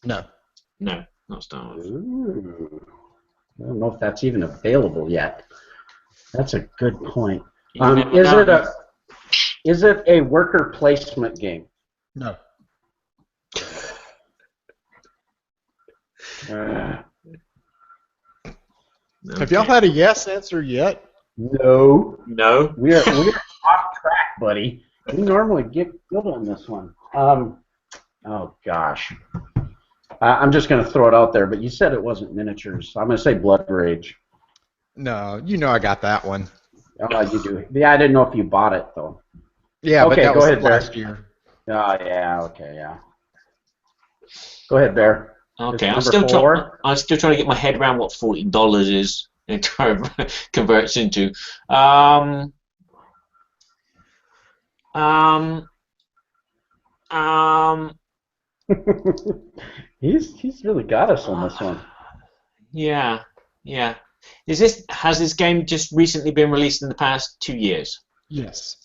No. No, not Star Wars. Ooh. I don't know if that's even available yet. That's a good point. Is it a worker placement game? No. Have y'all had a yes answer yet? No. No. We're off track, buddy. We normally get good on this one. Oh gosh. I'm just going to throw it out there, but you said it wasn't miniatures. So I'm going to say Blood Rage. No, you know I got that one. Oh, you do. Yeah, I didn't know if you bought it though. Yeah, okay, but that go was ahead, last Bear. year. Oh yeah, okay, yeah. Go ahead, Bear. Okay, I'm still trying to get my head around what $40 is and converts into. He's really got us on this one. Yeah. Has this game just recently been released in the past 2 years? Yes.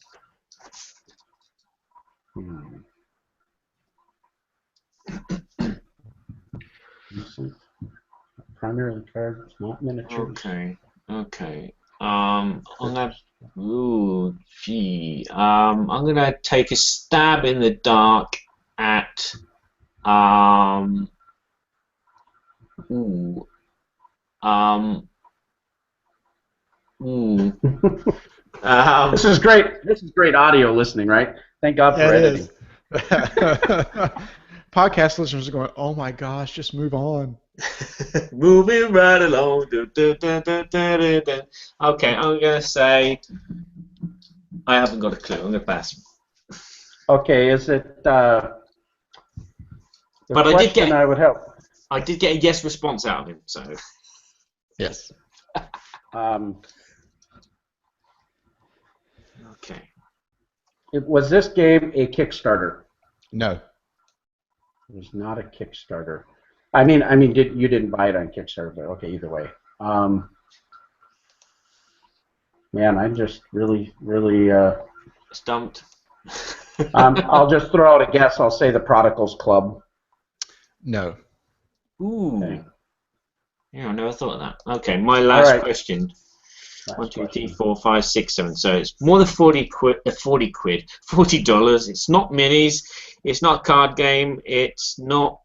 Primarily cards, not miniatures. Okay. I'm gonna. Ooh, gee. I'm gonna take a stab in the dark at. Ooh. This is great. This is great audio listening, right? Thank God for editing. Podcast listeners are going, "Oh my gosh, just move on." Moving right along. Okay, I'm gonna say I haven't got a clue. I'm gonna pass. Okay, is it? But I would help. I did get a yes response out of him, so. Yes. Okay. Was this game a Kickstarter? No. It was not a Kickstarter. I mean, you didn't buy it on Kickstarter, but okay, either way. Man, I'm just really stumped. I'll just throw out a guess. I'll say the Prodigals Club. No. Ooh. Okay. Yeah, I never thought of that. Okay, my last question. 1, 2, 3, 4, 5, 6, 7. So it's more than $40. It's not minis. It's not a card game. It's not.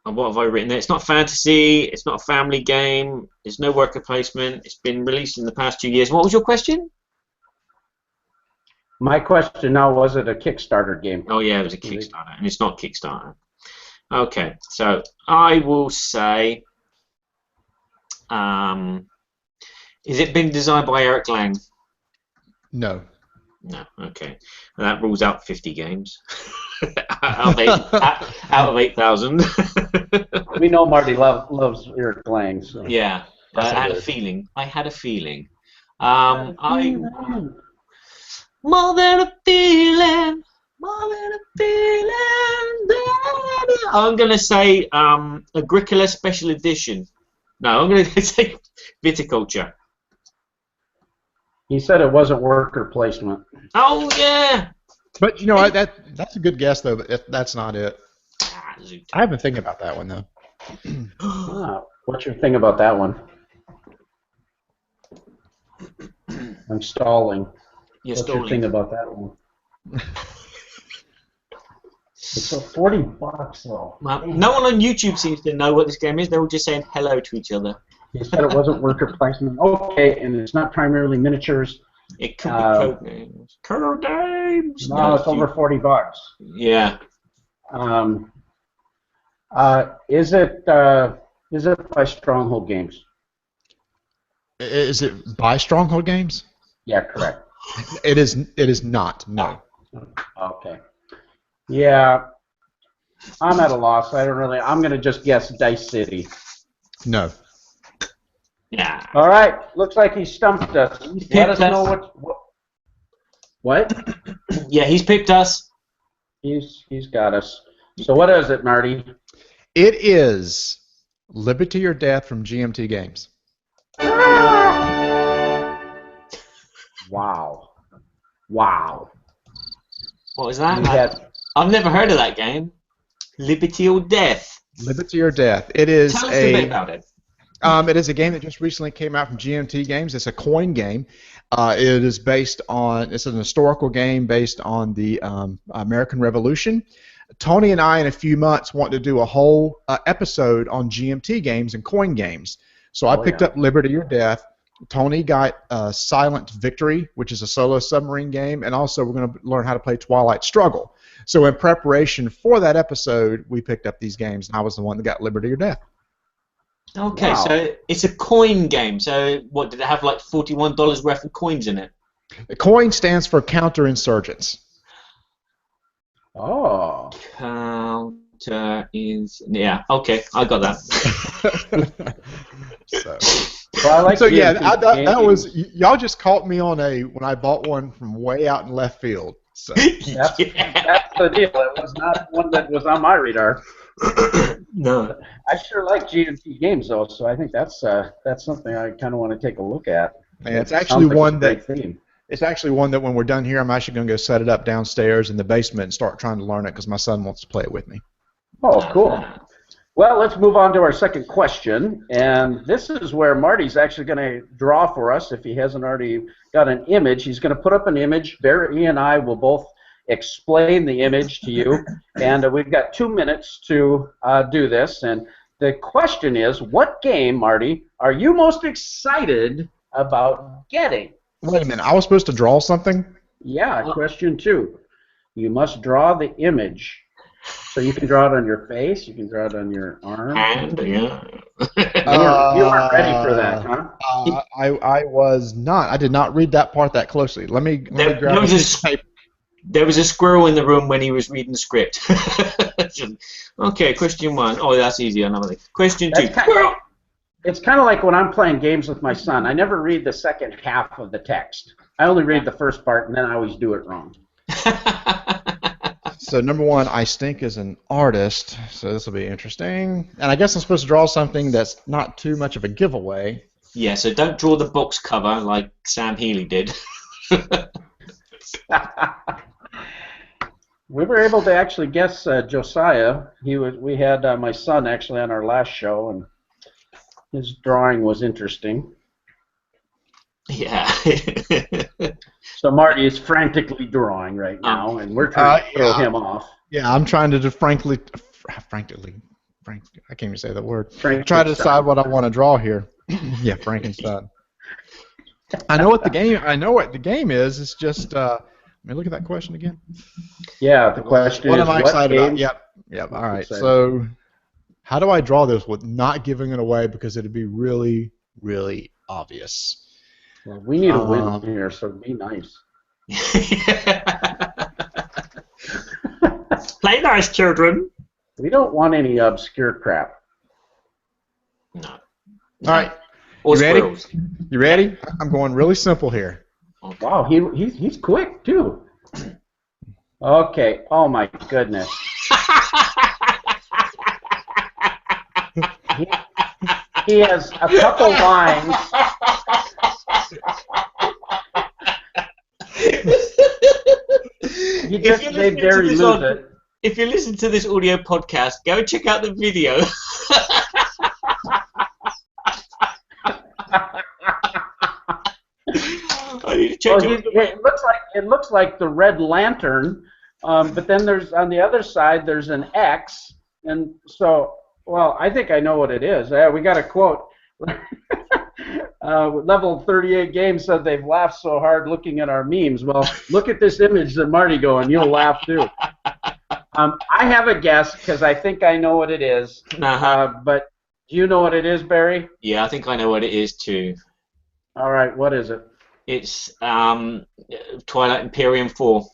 What have I written there? It's not fantasy. It's not a family game. There's no worker placement. It's been released in the past 2 years. What was your question? My question now, was it a Kickstarter game? Oh yeah, it was a Kickstarter, and it's not Kickstarter. Okay, so I will say. Is it been designed by Eric Lang? No. No. Okay. Well, that rules out 50 games out of 8,000. We know Marty loves Eric Lang. So. Yeah. I had a feeling. More than a feeling. I'm gonna say Agricola Special Edition. No, I'm gonna say Viticulture. He said it wasn't worker placement. Oh yeah. But you know what? That's a good guess though. But that's not it. I've been thinking about that one though. What's your thing about that one? I'm stalling. What's your thing about that one? It's a $40 though. Well, no one on YouTube seems to know what this game is. They're all just saying hello to each other. He said it wasn't worker placement. Okay, and it's not primarily miniatures. It could be code names. Code names. No, it's over $40. Yeah. Is it by Stronghold Games? Is it by Stronghold Games? Yeah, correct. It is not. No. Okay. Yeah, I'm at a loss. I'm gonna just guess Dice City. No. Yeah. All right. Looks like he stumped us. Let us know what? Yeah, he's picked us. He's got us. So what is it, Marty? It is Liberty or Death from GMT Games. Wow. What was that? I've never heard of that game. Liberty or Death. Liberty or Death. It is Tell us a bit about it. It is a game that just recently came out from GMT Games. It's a coin game. It is based on, it's an historical game based on the American Revolution. Tony and I, in a few months, want to do a whole episode on GMT games and coin games. So I picked up Liberty or Death. Tony got Silent Victory, which is a solo submarine game, and also we're going to learn how to play Twilight Struggle. So in preparation for that episode, we picked up these games, and I was the one that got Liberty or Death. Okay, so it's a coin game. So what, did it have like $41 worth of coins in it? The coin stands for counterinsurgents. Oh. Yeah, okay, I got that. Well, I like yeah, that was, y'all just caught me on when I bought one from way out in left field. So. That's the deal. It was not one that was on my radar. No. I sure like GMT games though, so I think that's something I kind of want to take a look at. And it's actually one that theme. It's actually one that when we're done here, I'm actually going to go set it up downstairs in the basement and start trying to learn it because my son wants to play it with me. Oh, cool. Well, let's move on to our second question, and this is where Marty's actually going to draw for us if he hasn't already got an image. He's going to put up an image. Barry and I will both explain the image to you, and we've got 2 minutes to do this. And the question is, what game, Marty, are you most excited about getting? Wait a minute, I was supposed to draw something? Yeah, question 2. You must draw the image. So you can draw it on your face, you can draw it on your arm. And, yeah. You weren't ready for that, huh? I was not. I did not read that part that closely. Let me grab There was a squirrel in the room when he was reading the script. Okay, question 1. Oh, that's easy. Another thing. Question 2. It's kind of like when I'm playing games with my son. I never read the second half of the text. I only read the first part, and then I always do it wrong. So number 1, I stink as an artist, so this will be interesting. And I guess I'm supposed to draw something that's not too much of a giveaway. Yeah, so don't draw the box cover like Sam Healy did. We were able to actually guess Josiah. We had my son actually on our last show, and his drawing was interesting. Yeah. So Marty is frantically drawing right now, and we're trying to throw him off. Yeah, I'm trying to frankly, I can't even say that word. Frankenstein. Try to decide what I want to draw here. Yeah, Frankenstein. I know what the game is. It's just. Let me look at that question again. Yeah, the question what is. What am I excited about? Yep. All right. Excited. So, how do I draw this with not giving it away because it'd be really, really obvious? Well, we need a win here, so be nice. Play nice, children. We don't want any obscure crap. No. All right. Or You ready? squirrels. You ready? I'm going really simple here. Wow, he's quick too. Okay. Oh my goodness. He has a couple lines. He just made Barry lose it. If you listen to this audio podcast, go check out the video. I need to check It looks like the Red Lantern, but then there's on the other side there's an X, and so I think I know what it is. We got a quote. Level 38 Games said they've laughed so hard looking at our memes. Well, look at this image that Marty going, you'll laugh too. I have a guess because I think I know what it is. But do you know what it is, Barry? Yeah, I think I know what it is too. All right, what is it? It's Twilight Imperium 4.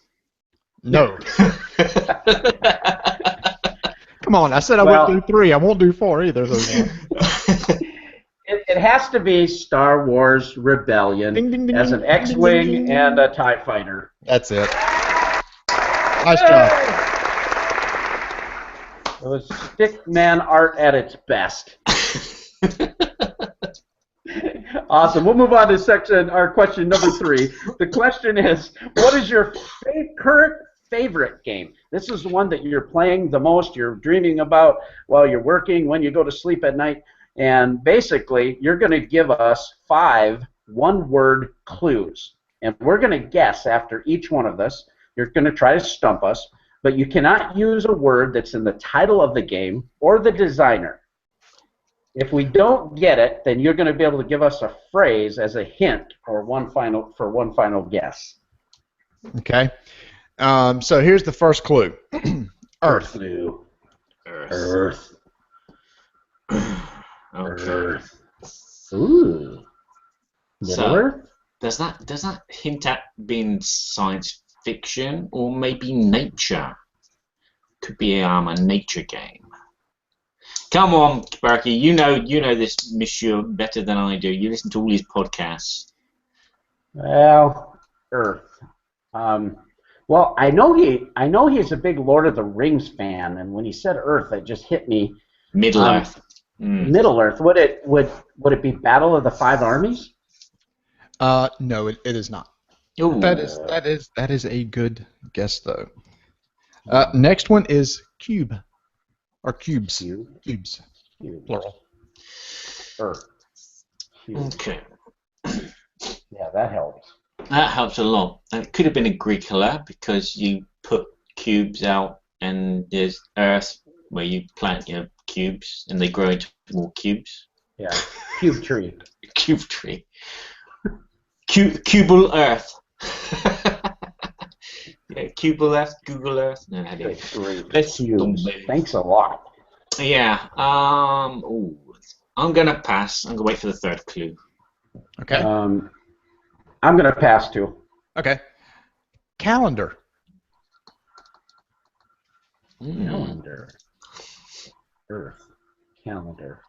No. Come on, I said I wouldn't do 3. I won't do 4 either. It has to be Star Wars Rebellion Ding, ding, ding, as an ding, X-Wing ding, ding, ding. and a TIE fighter. That's it. Nice job. It was stickman art at its best. Awesome. We'll move on to question number 3. The question is, what is your current favorite game? This is one that you're playing the most, you're dreaming about while you're working, when you go to sleep at night. And basically, you're going to give us 5 one-word clues. And we're going to guess after each one of this. You're going to try to stump us, but you cannot use a word that's in the title of the game or the designer. If we don't get it, then you're going to be able to give us a phrase as a hint or one final guess. Okay. So here's the first clue. Earth. Clue. Earth. Okay. Earth. Ooh. So, Middle Earth? Does that hint at being science fiction or maybe nature? Could be a nature game. Come on, Berkey. You know this monsieur better than I do. You listen to all his podcasts. Well, Earth. Well, I know he's a big Lord of the Rings fan, and when he said Earth, it just hit me. Middle Earth. Middle Earth. Would it be Battle of the Five Armies? No, it is not. Ooh. That is a good guess though. Next one is cube, or cubes. Cubes. Plural. Earth. Cube. Okay. Yeah, that helps. That helps a lot. It could have been Agricola because you put cubes out and there's Earth where you plant your cubes and they grow into more cubes. Yeah, cube tree. Cube tree. Cubal Earth. Yeah, Cubal Earth, Google Earth. No, how do you? Let's Thanks a lot. Yeah. Ooh, I'm gonna pass. I'm gonna wait for the third clue. Okay. I'm gonna pass too. Okay. Calendar. Calendar. Earth. Calendar.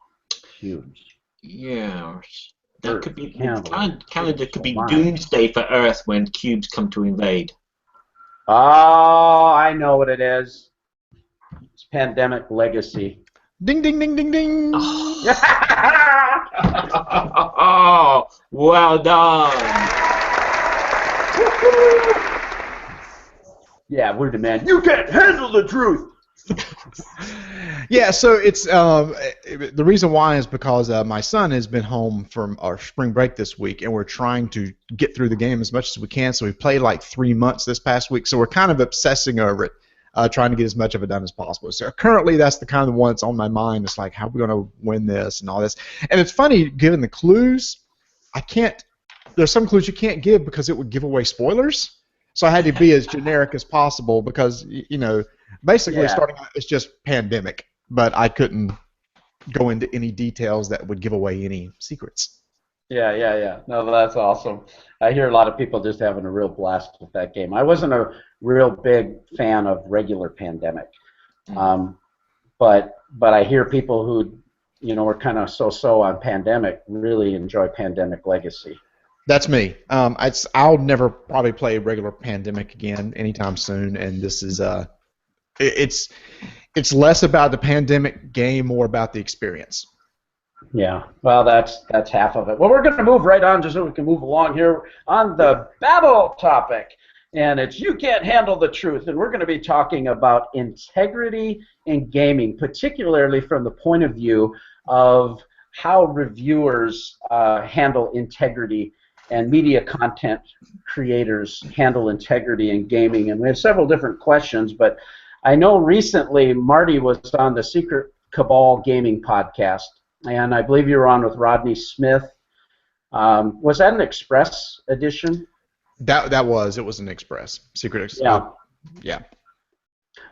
Cubes. Yeah. That could be Calendar could be doomsday for Earth when cubes come to invade. Oh, I know what it is. It's Pandemic Legacy. Ding ding ding ding ding. Oh, well done. Yeah, we're the man. You can't handle the truth. Yeah, so it's the reason why is because my son has been home from our spring break this week, and we're trying to get through the game as much as we can. So we played like 3 months this past week, so we're kind of obsessing over it, trying to get as much of it done as possible. So currently, that's the kind of one that's on my mind. It's like, how are we going to win this and all this? And it's funny, given the clues, I can't. There's some clues you can't give because it would give away spoilers. So I had to be as generic as possible because basically starting out it's just pandemic, but I couldn't go into any details that would give away any secrets. Yeah. No, that's awesome. I hear a lot of people just having a real blast with that game. I wasn't a real big fan of regular Pandemic, but I hear people who are kind of so on Pandemic really enjoy Pandemic Legacy. That's me. I'll never probably play regular Pandemic again anytime soon, and this is it's less about the Pandemic game, more about the experience. Yeah, well, that's half of it. Well, we're going to move right on just so we can move along here on the Babble topic, and it's You Can't Handle the Truth, and we're going to be talking about integrity in gaming, particularly from the point of view of how reviewers handle integrity and media content creators handle integrity in gaming. And we have several different questions, but I know recently Marty was on the Secret Cabal Gaming podcast, and I believe you were on with Rodney Smith. Was that an Express edition? It was an Express. Secret Express. Yeah.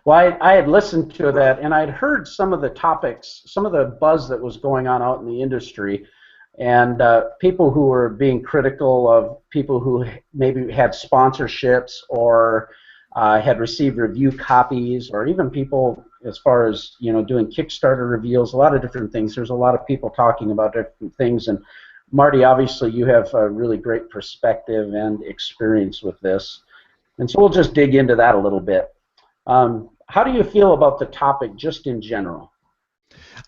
Well, I had listened to that, and I'd heard some of the topics, some of the buzz that was going on out in the industry, and people who were being critical of people who maybe had sponsorships or had received review copies, or even people as far as doing Kickstarter reveals, a lot of different things. There's a lot of people talking about different things, and Marty, obviously you have a really great perspective and experience with this, and so we'll just dig into that a little bit. How do you feel about the topic just in general?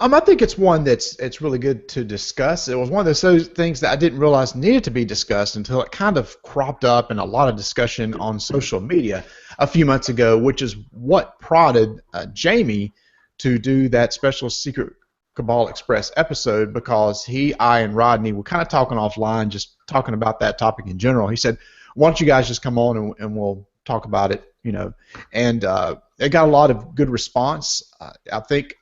I think it's one it's really good to discuss. It was one of those things that I didn't realize needed to be discussed until it kind of cropped up in a lot of discussion on social media a few months ago, which is what prodded Jamie to do that special Secret Cabal Express episode because I, and Rodney were kind of talking offline, just talking about that topic in general. He said, "Why don't you guys just come on and we'll talk about it?" You know, and it got a lot of good response. I think,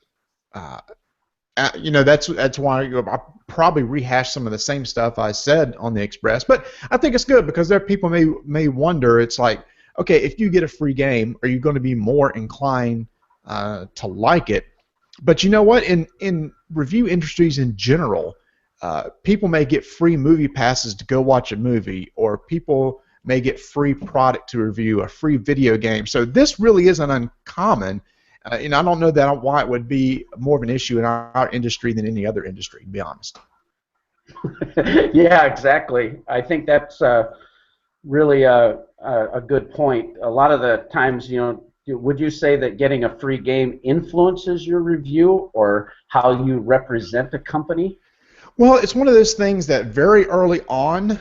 you know, that's why I probably rehashed some of the same stuff I said on the Express. But I think it's good because there people may wonder. It's like, okay, if you get a free game, are you going to be more inclined to like it? But you know what? In review industries in general, people may get free movie passes to go watch a movie, or people may get free product to review, a free video game. So this really isn't uncommon, and I don't know why it would be more of an issue in our industry than any other industry, to be honest. Yeah, exactly. I think that's really a good point. A lot of the times, you know, would you say that getting a free game influences your review or how you represent the company? Well, it's one of those things that very early on,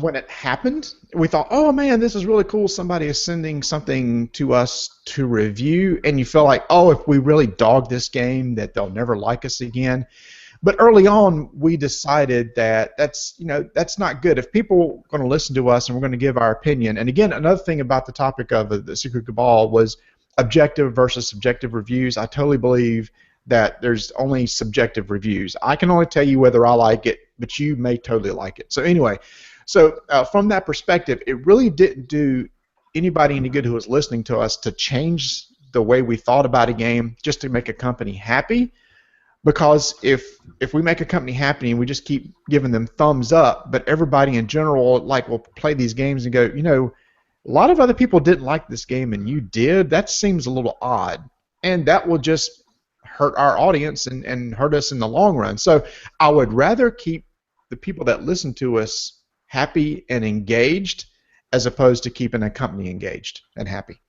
when it happened, we thought, oh man, this is really cool. Somebody is sending something to us to review, and you feel like, oh, if we really dog this game, that they'll never like us again. But early on, we decided that that's not good. If people are going to listen to us and we're going to give our opinion, and again, another thing about the topic of the Secret Cabal was objective versus subjective reviews. I totally believe that there's only subjective reviews. I can only tell you whether I like it, but you may totally like it. So anyway, from that perspective, it really didn't do anybody any good who was listening to us to change the way we thought about a game just to make a company happy. Because if we make a company happy and we just keep giving them thumbs up, but everybody in general will play these games and go, you know, a lot of other people didn't like this game and you did, that seems a little odd. And that will just hurt our audience and hurt us in the long run. So I would rather keep the people that listen to us happy and engaged as opposed to keeping a company engaged and happy.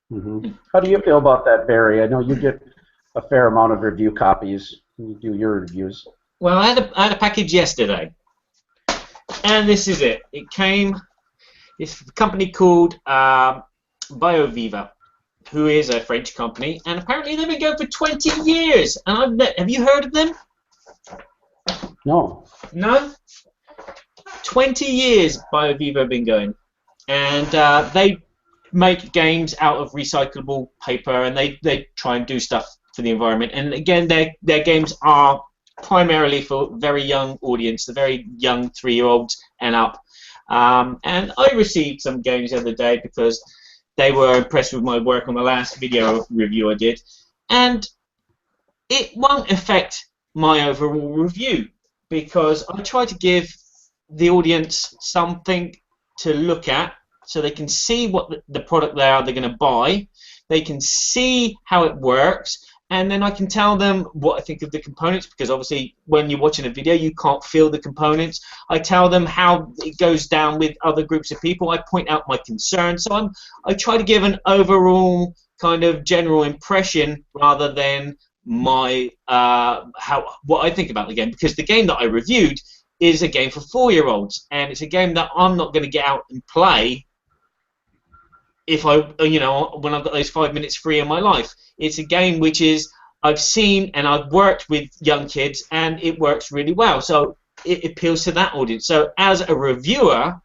Mm-hmm. How do you feel about that, Barry? I know you get a fair amount of review copies when you do your reviews. Well, I had a package yesterday, and this is it. It came. It's a company called BioViva, who is a French company, and apparently they've been going for 20 years. And have you heard of them? No. No? 20 years BioViva have been going. And they make games out of recyclable paper, and they try and do stuff for the environment. And again, their games are primarily for very young audience, the very young 3-year-olds and up. And I received some games the other day because they were impressed with my work on the last video review I did, and it won't affect my overall review because I try to give the audience something to look at so they can see what the product they're going to buy, they can see how it works, and then I can tell them what I think of the components, because obviously when you're watching a video you can't feel the components. I tell them how it goes down with other groups of people. I point out my concerns. So I try to give an overall kind of general impression rather than my what I think about the game, because the game that I reviewed is a game for 4-year-olds, and it's a game that I'm not going to get out and play if when I've got those 5 minutes free in my life. It's a game which I've seen and I've worked with young kids and it works really well. So it appeals to that audience. So as a reviewer,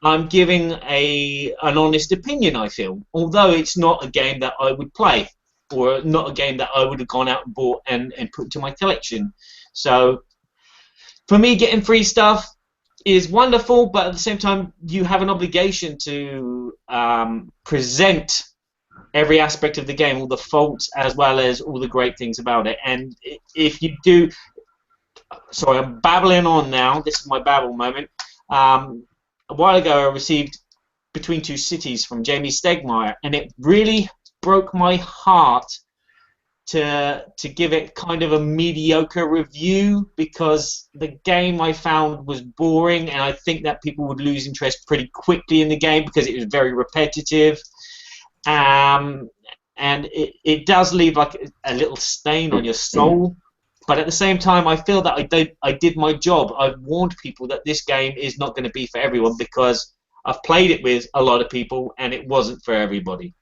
I'm giving an honest opinion, I feel, although it's not a game that I would play or not a game that I would have gone out and bought and put into my collection. So for me, getting free stuff is wonderful, but at the same time, you have an obligation to present every aspect of the game, all the faults as well as all the great things about it. And if you do, sorry, I'm babbling on now. This is my babble moment. A while ago, I received Between Two Cities from Jamie Stegmaier, and it really broke my heart to give it kind of a mediocre review, because the game I found was boring, and I think that people would lose interest pretty quickly in the game because it was very repetitive. And it does leave like a little stain on your soul. But at the same time, I feel that I did my job. I've warned people that this game is not going to be for everyone, because I've played it with a lot of people and it wasn't for everybody.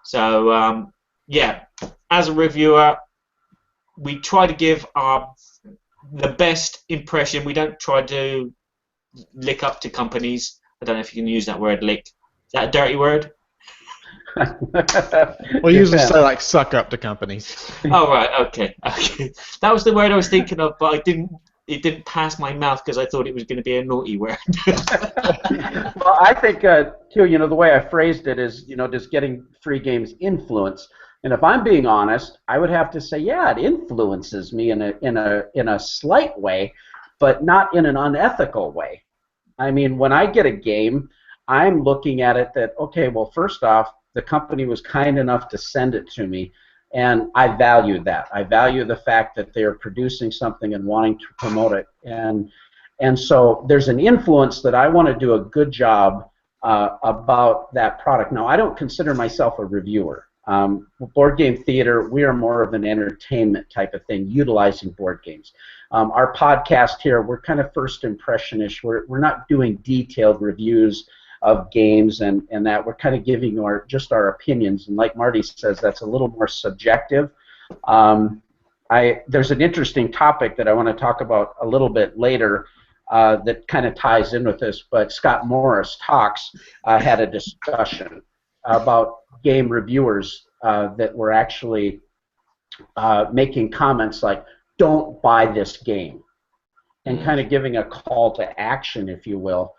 So yeah, as a reviewer, we try to give the best impression. We don't try to lick up to companies. I don't know if you can use that word, lick. Is that a dirty word? We usually say like suck up to companies. Oh right, okay. That was the word I was thinking of, but it didn't pass my mouth because I thought it was going to be a naughty word. Well, I think too, you know, the way I phrased it is, you know, does getting free games influence? And if I'm being honest, I would have to say, yeah, it influences me in a slight way, but not in an unethical way. I mean, when I get a game, I'm looking at it that, okay, well, first off, the company was kind enough to send it to me, and I value that. I value the fact that they are producing something and wanting to promote it, and so there's an influence that I want to do a good job about that product. Now, I don't consider myself a reviewer. Board Game Theater, we are more of an entertainment type of thing, utilizing board games. Our podcast here, we're kind of first impressionish. We're not doing detailed reviews of games and that. We're kind of giving just our opinions, and like Marty says, that's a little more subjective. There's an interesting topic that I want to talk about a little bit later that kind of ties in with this, but Scott Morris Talks had a discussion about game reviewers that were actually making comments like, don't buy this game, and kind of giving a call to action, if you will.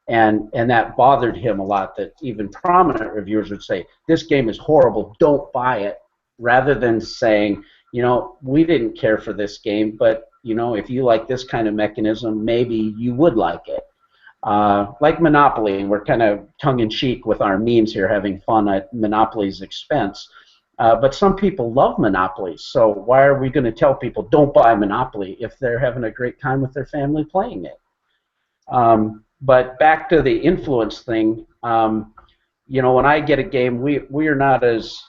And that bothered him a lot, that even prominent reviewers would say, this game is horrible, don't buy it, rather than saying, you know, we didn't care for this game, but, you know, if you like this kind of mechanism, maybe you would like it. Like Monopoly, we're kind of tongue-in-cheek with our memes here, having fun at Monopoly's expense. But some people love Monopoly, so why are we going to tell people don't buy Monopoly if they're having a great time with their family playing it? But back to the influence thing, you know, when I get a game, we are not as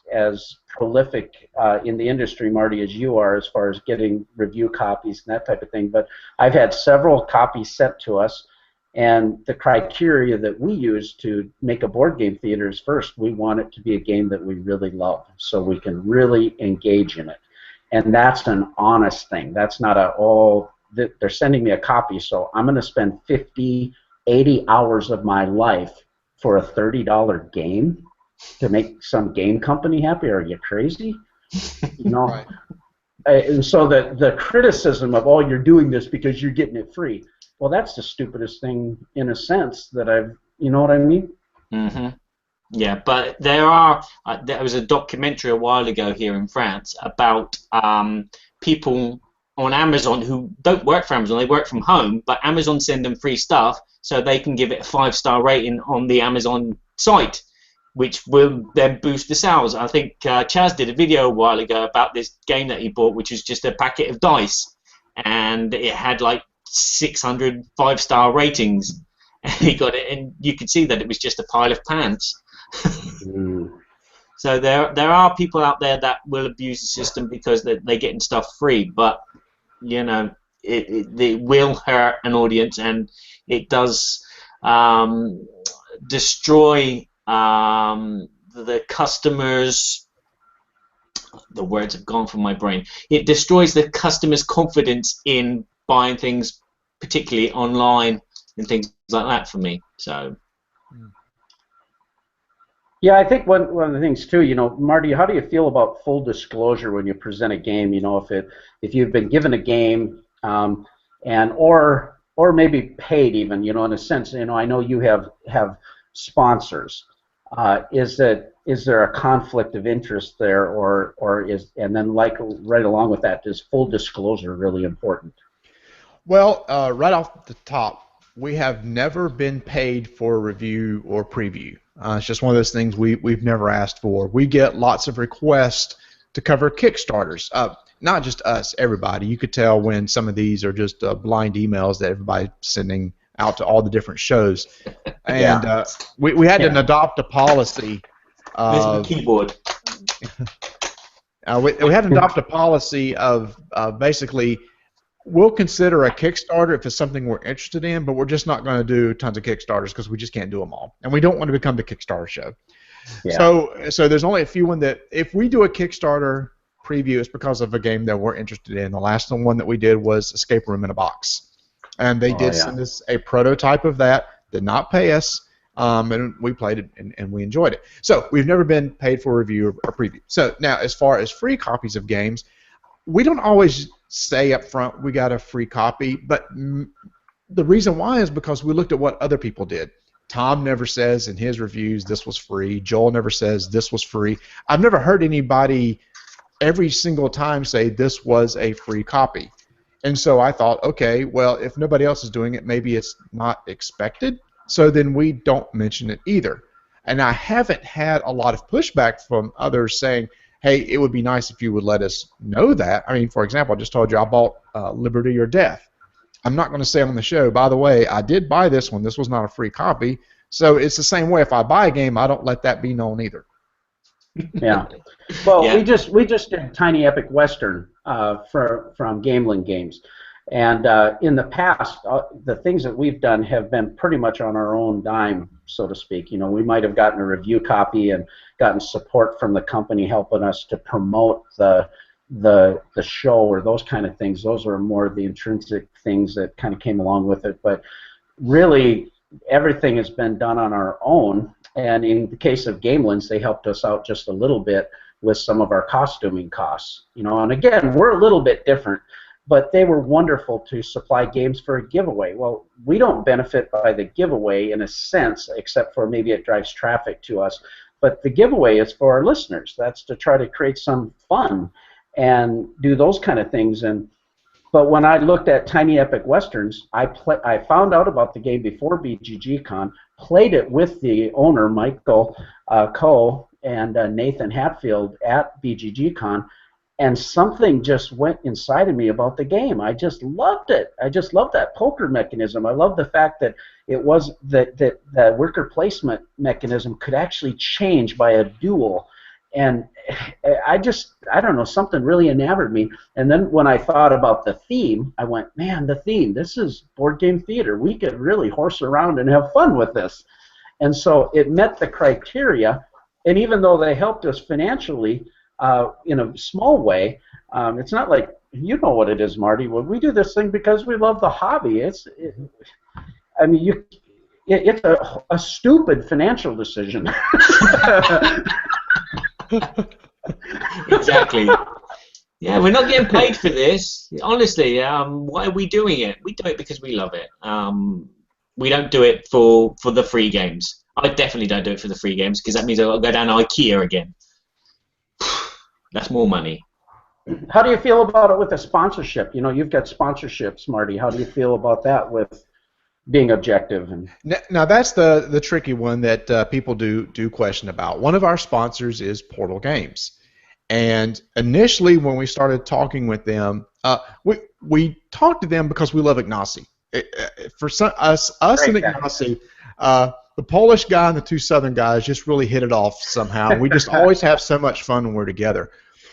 prolific in the industry, Marty, as you are, as far as getting review copies and that type of thing. But I've had several copies sent to us, and the criteria that we use to make a Board Game Theater is, first, we want it to be a game that we really love, so we can really engage in it. And that's an honest thing. That's not they're sending me a copy, so I'm going to spend 50, 80 hours of my life for a $30 game to make some game company happy? Are you crazy? You know. Right. And so the criticism of, oh, you're doing this because you're getting it free. Well, that's the stupidest thing, in a sense, that you know what I mean? Mm-hmm. Yeah, but there was a documentary a while ago here in France about people on Amazon who don't work for Amazon, they work from home, but Amazon send them free stuff so they can give it a 5-star rating on the Amazon site, which will then boost the sales. I think Chaz did a video a while ago about this game that he bought, which was just a packet of dice, and it had like 600 5-star ratings, and he got it, and you could see that it was just a pile of pants. So there are people out there that will abuse the system because they're getting stuff free, but you know, it will hurt an audience, and it does destroy the customers. The words have gone from my brain. It destroys the customer's confidence in buying things, particularly online and things like that, for me. So. Yeah, I think one of the things too, you know, Marty, how do you feel about full disclosure when you present a game? You know, if you've been given a game, and or maybe paid even, you know, in a sense, you know, I know you have sponsors. Is there a conflict of interest there, and then like right along with that, is full disclosure really important? Well, right off the top, we have never been paid for a review or preview. It's just one of those things we've never asked for. We get lots of requests to cover Kickstarters. Not just us, everybody. You could tell when some of these are just blind emails that everybody's sending out to all the different shows. And we had to adopt a policy. This is the keyboard. We had to adopt a policy of basically, we'll consider a Kickstarter if it's something we're interested in, but we're just not going to do tons of Kickstarters because we just can't do them all, and we don't want to become the Kickstarter show. Yeah. So there's only a few that if we do a Kickstarter preview, it's because of a game that we're interested in. The last one that we did was Escape Room in a Box. And they did send us a prototype of that, did not pay us, and we played it and we enjoyed it. So we've never been paid for a review or preview. So now, as far as free copies of games, we don't always say up front we got a free copy, but the reason why is because we looked at what other people did. Tom never says in his reviews this was free. Joel never says this was free. I've never heard anybody every single time say this was a free copy. And so I thought, okay, well, if nobody else is doing it, maybe it's not expected, so then we don't mention it either. And I haven't had a lot of pushback from others saying, hey, it would be nice if you would let us know that. I mean, for example, I just told you I bought Liberty or Death. I'm not going to say on the show, by the way, I did buy this one. This was not a free copy. So it's the same way. If I buy a game, I don't let that be known either. Yeah. Well, we just did Tiny Epic Western from Gamelin Games. And in the past, the things that we've done have been pretty much on our own dime, so to speak. You know, we might have gotten a review copy and gotten support from the company helping us to promote the show or those kind of things. Those are more the intrinsic things that kind of came along with it. But really, everything has been done on our own. And in the case of Gamelins, they helped us out just a little bit with some of our costuming costs. You know, and again, we're a little bit different, but they were wonderful to supply games for a giveaway. Well, we don't benefit by the giveaway in a sense, except for maybe it drives traffic to us. But the giveaway is for our listeners. That's to try to create some fun and do those kind of things. But when I looked at Tiny Epic Westerns, I found out about the game before BGGCon, played it with the owner, Michael Coe, and Nathan Hatfield at BGGCon, and something just went inside of me about the game. I just loved it. I just loved that poker mechanism. I love the fact that it was that the worker placement mechanism could actually change by a duel. And I don't know, something really enamored me. And then when I thought about the theme, I went, man, the theme, this is board game theater. We could really horse around and have fun with this. And so it met the criteria. And even though they helped us financially in a small way, it's not like, you know what it is, Marty. Well, we do this thing because we love the hobby. It's a stupid financial decision. Exactly. Yeah, we're not getting paid for this. Honestly, why are we doing it? We do it because we love it. We don't do it for the free games. I definitely don't do it for the free games because that means I'll go down to IKEA again. That's more money. How do you feel about it with the sponsorship? You know, you've got sponsorships, Marty. How do you feel about that with being objective? And now that's the tricky one that people do question about. One of our sponsors is Portal Games, and initially when we started talking with them, we talked to them because we love Ignacy. For us and Ignacy, the Polish guy and the two Southern guys just really hit it off somehow. We just always have so much fun when we're together.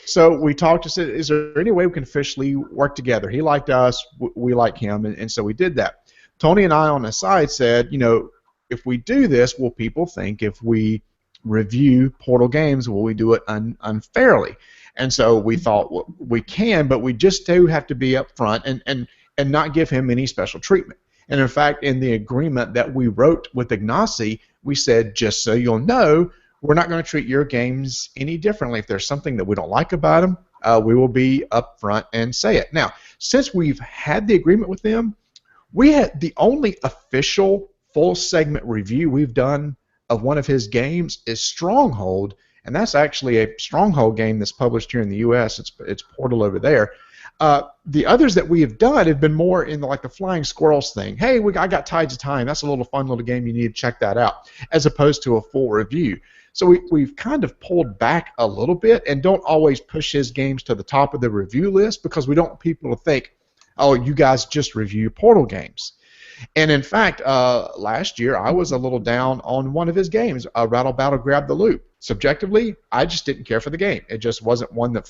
So we talked to said, is there any way we can officially work together? He liked us, we like him, and so we did that. Tony and I on the side said, you know, if we do this, will people think if we review Portal Games, will we do it unfairly? And so we thought, well, we can, but we just do have to be upfront and not give him any special treatment. And in fact, in the agreement that we wrote with Ignacy, we said, just so you'll know, we're not going to treat your games any differently. If there's something that we don't like about them, we will be upfront and say it. Now, since we've had the agreement with them, we had the only official full segment review we've done of one of his games is Stronghold, and that's actually a Stronghold game that's published here in the U.S. It's Portal over there. The others that we have done have been more in the Flying Squirrels thing. Hey, I got Tides of Time. That's a little fun little game. You need to check that out, as opposed to a full review. So we've kind of pulled back a little bit and don't always push his games to the top of the review list because we don't want people to think, oh, you guys just review Portal games. And in fact, last year I was a little down on one of his games, Rattle Battle Grab the Loop. Subjectively, I just didn't care for the game. It just wasn't one that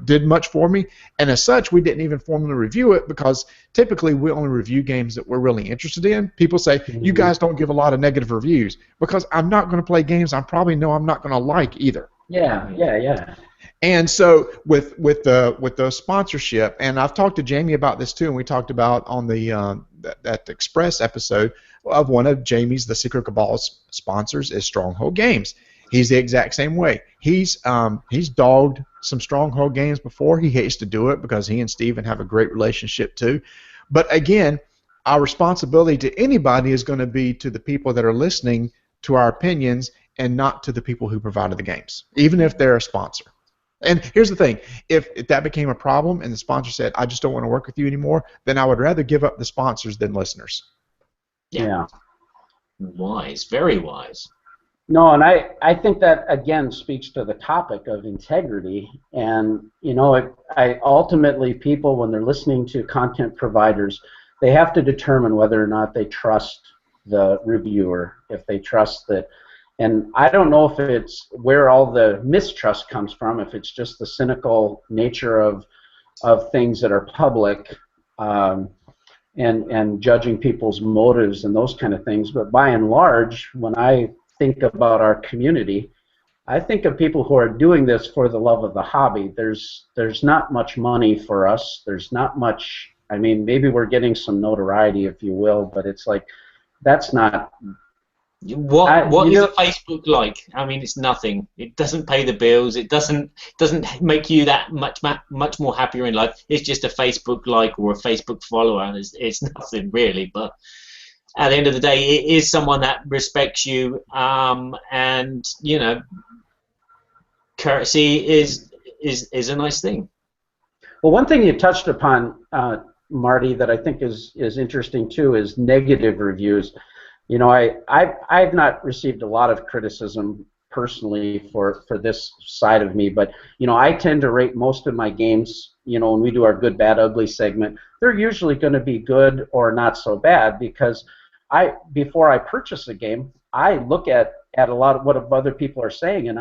did much for me. And as such, we didn't even formally review it because typically we only review games that we're really interested in. People say, you guys don't give a lot of negative reviews because I'm not going to play games I probably know I'm not going to like either. Yeah. And so with the sponsorship, and I've talked to Jamie about this too, and we talked about on the that Express episode of one of Jamie's the Secret Cabal's sponsors is Stronghold Games. He's the exact same way. He's dogged some Stronghold games before. He hates to do it because he and Steven have a great relationship too. But again, our responsibility to anybody is going to be to the people that are listening to our opinions and not to the people who provided the games, even if they're a sponsor. And here's the thing, if that became a problem and the sponsor said, I just don't want to work with you anymore, then I would rather give up the sponsors than listeners. Yeah. Wise, very wise. No, and I think that, again, speaks to the topic of integrity. And, you know, I ultimately, people, when they're listening to content providers, they have to determine whether or not they trust the reviewer, if they trust that. And I don't know if it's where all the mistrust comes from, if it's just the cynical nature of things that are public and judging people's motives and those kind of things. But by and large, when I think about our community, I think of people who are doing this for the love of the hobby. There's not much money for us. There's not much, I mean, maybe we're getting some notoriety, if you will, but it's like, that's not... What is a Facebook like? I mean, it's nothing. It doesn't pay the bills. It doesn't make you that much more happier in life. It's just a Facebook like or a Facebook follower. It's nothing really. But at the end of the day, it is someone that respects you, and you know, courtesy is a nice thing. Well, one thing you touched upon, Marty, that I think is interesting too is negative reviews. You know, I've not received a lot of criticism personally for this side of me, but you know, I tend to rate most of my games, you know, when we do our good, bad, ugly segment, they're usually going to be good or not so bad because before I purchase a game, I look at a lot of what other people are saying, and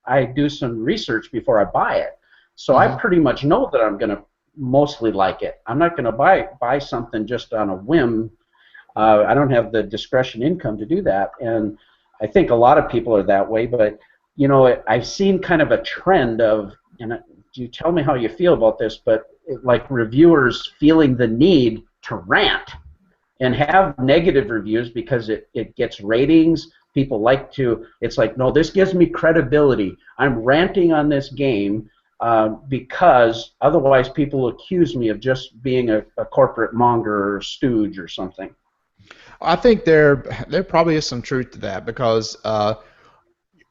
I do some research before I buy it. So I pretty much know that I'm going to mostly like it. I'm not going to buy something just on a whim. I don't have the discretion income to do that, and I think a lot of people are that way. But you know, I've seen kind of a trend of, and you tell me how you feel about this, but like reviewers feeling the need to rant and have negative reviews because it gets ratings. People like to. It's like, no, this gives me credibility. I'm ranting on this game because otherwise people accuse me of just being a corporate monger or stooge or something. I think there probably is some truth to that because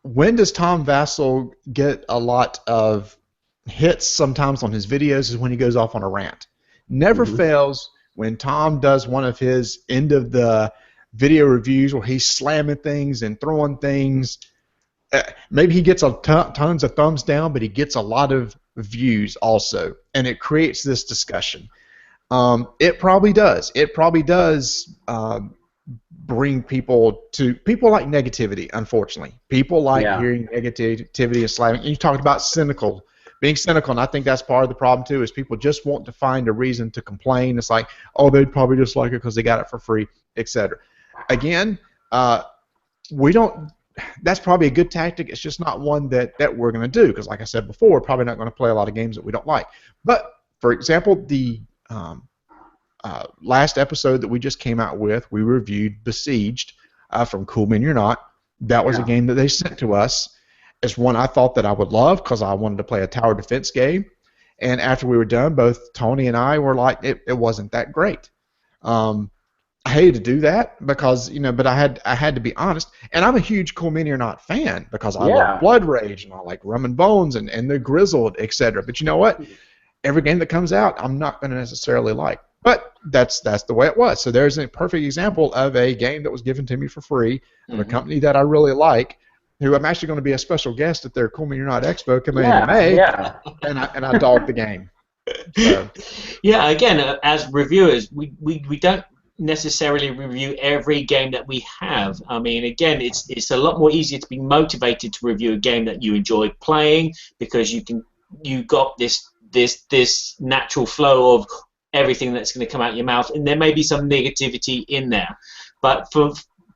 when does Tom Vassell get a lot of hits sometimes on his videos is when he goes off on a rant. Never fails when Tom does one of his end of the video reviews where he's slamming things and throwing things. Maybe he gets tons of thumbs down, but he gets a lot of views also, and it creates this discussion. It probably does. It probably does bring people like negativity. Unfortunately, people like hearing negativity and slamming. You talked about being cynical, and I think that's part of the problem too. Is people just want to find a reason to complain. It's like, oh, they'd probably just like it because they got it for free, etc. Again, we don't. That's probably a good tactic. It's just not one that we're going to do because, like I said before, we're probably not going to play a lot of games that we don't like. But for example, the last episode that we just came out with, we reviewed Besieged from Cool Men You're Not. That was a game that they sent to us. It's one I thought that I would love because I wanted to play a tower defense game. And after we were done, both Tony and I were like, it wasn't that great. I hated to do that because, you know, but I had to be honest. And I'm a huge Cool Men You're Not fan because I love Blood Rage and I like Rum and Bones and the Grizzled, etc. But you know what? Every game that comes out, I'm not going to necessarily like. But that's the way it was. So there's a perfect example of a game that was given to me for free of a company that I really like, who I'm actually going to be a special guest at their Cool Men You're Not Expo coming in May, and I dogged the game. So. Yeah, again, as reviewers, we don't necessarily review every game that we have. I mean, again, it's a lot more easier to be motivated to review a game that you enjoy playing because you got this natural flow of everything that's going to come out your mouth, and there may be some negativity in there. But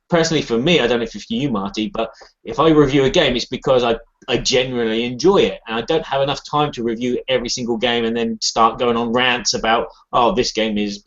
personally for me, I don't know if it's for you, Marty, but if I review a game, it's because I genuinely enjoy it, and I don't have enough time to review every single game and then start going on rants about, oh, this game is.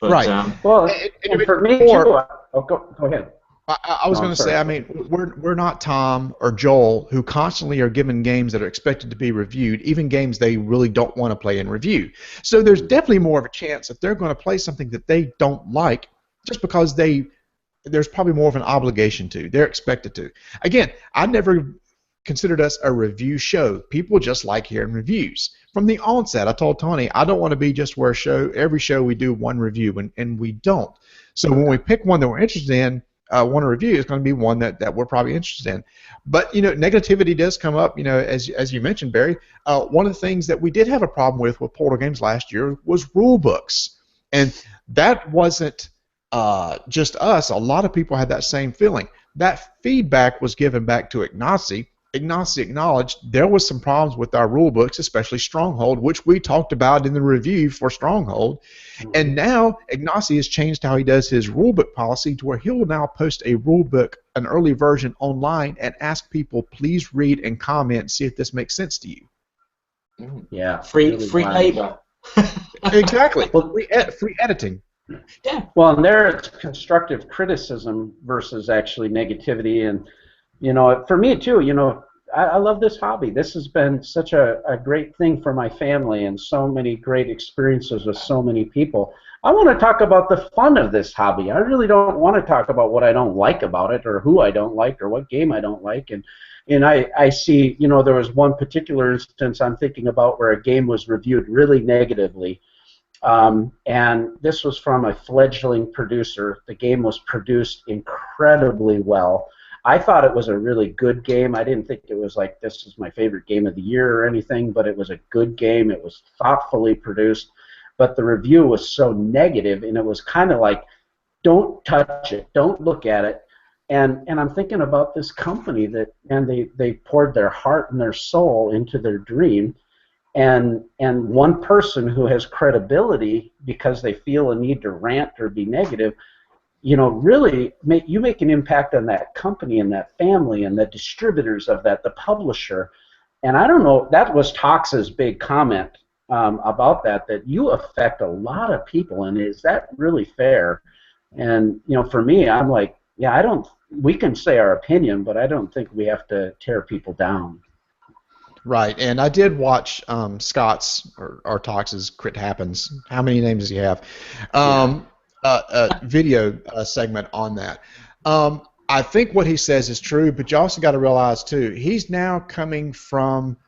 But, Right. Well, and for me too. Oh, go ahead. I was going to say, I mean, we're not Tom or Joel, who constantly are given games that are expected to be reviewed, even games they really don't want to play and review. So there's definitely more of a chance if they're going to play something that they don't like, just because there's probably more of an obligation to. They're expected to. Again, I never considered us a review show. People just like hearing reviews. From the onset, I told Tony, I don't want to be just where every show we do one review, and we don't. So when we pick one that we're interested in, want to review, is going to be one that we're probably interested in. But, you know, negativity does come up, you know, as you mentioned, Barry. One of the things that we did have a problem with Portal Games last year was rule books. And that wasn't just us. A lot of people had that same feeling. That feedback was given back to Ignacy. Ignacy acknowledged there was some problems with our rule books, especially Stronghold, which we talked about in the review for Stronghold. And now Ignacy has changed how he does his rulebook policy to where he will now post a rulebook, an early version, online and ask people, please read and comment and see if this makes sense to you. Yeah. Free labor. Exactly. Free editing. Yeah. Well, and there it's constructive criticism versus actually negativity. And, you know, for me too, you know, I love this hobby. This has been such a great thing for my family and so many great experiences with so many people. I want to talk about the fun of this hobby. I really don't want to talk about what I don't like about it or who I don't like or what game I don't like. And I see, you know, there was one particular instance I'm thinking about where a game was reviewed really negatively. And this was from a fledgling producer. The game was produced incredibly well. I thought it was a really good game. I didn't think it was like, this is my favorite game of the year or anything, but it was a good game. It was thoughtfully produced. But the review was so negative, and it was kind of like, don't touch it, don't look at it. And I'm thinking about this company they poured their heart and their soul into their dream. And one person who has credibility because they feel a need to rant or be negative, you know, really make an impact on that company and that family and the distributors of that, the publisher. And I don't know, that was Tox's big comment about that you affect a lot of people, and is that really fair? And, you know, for me, I'm like, yeah, we can say our opinion, but I don't think we have to tear people down. Right, and I did watch Scott's or Tox's Crit Happens. How many names does he have? Video segment on that. I think what he says is true, but you also got to realize too, he's now coming from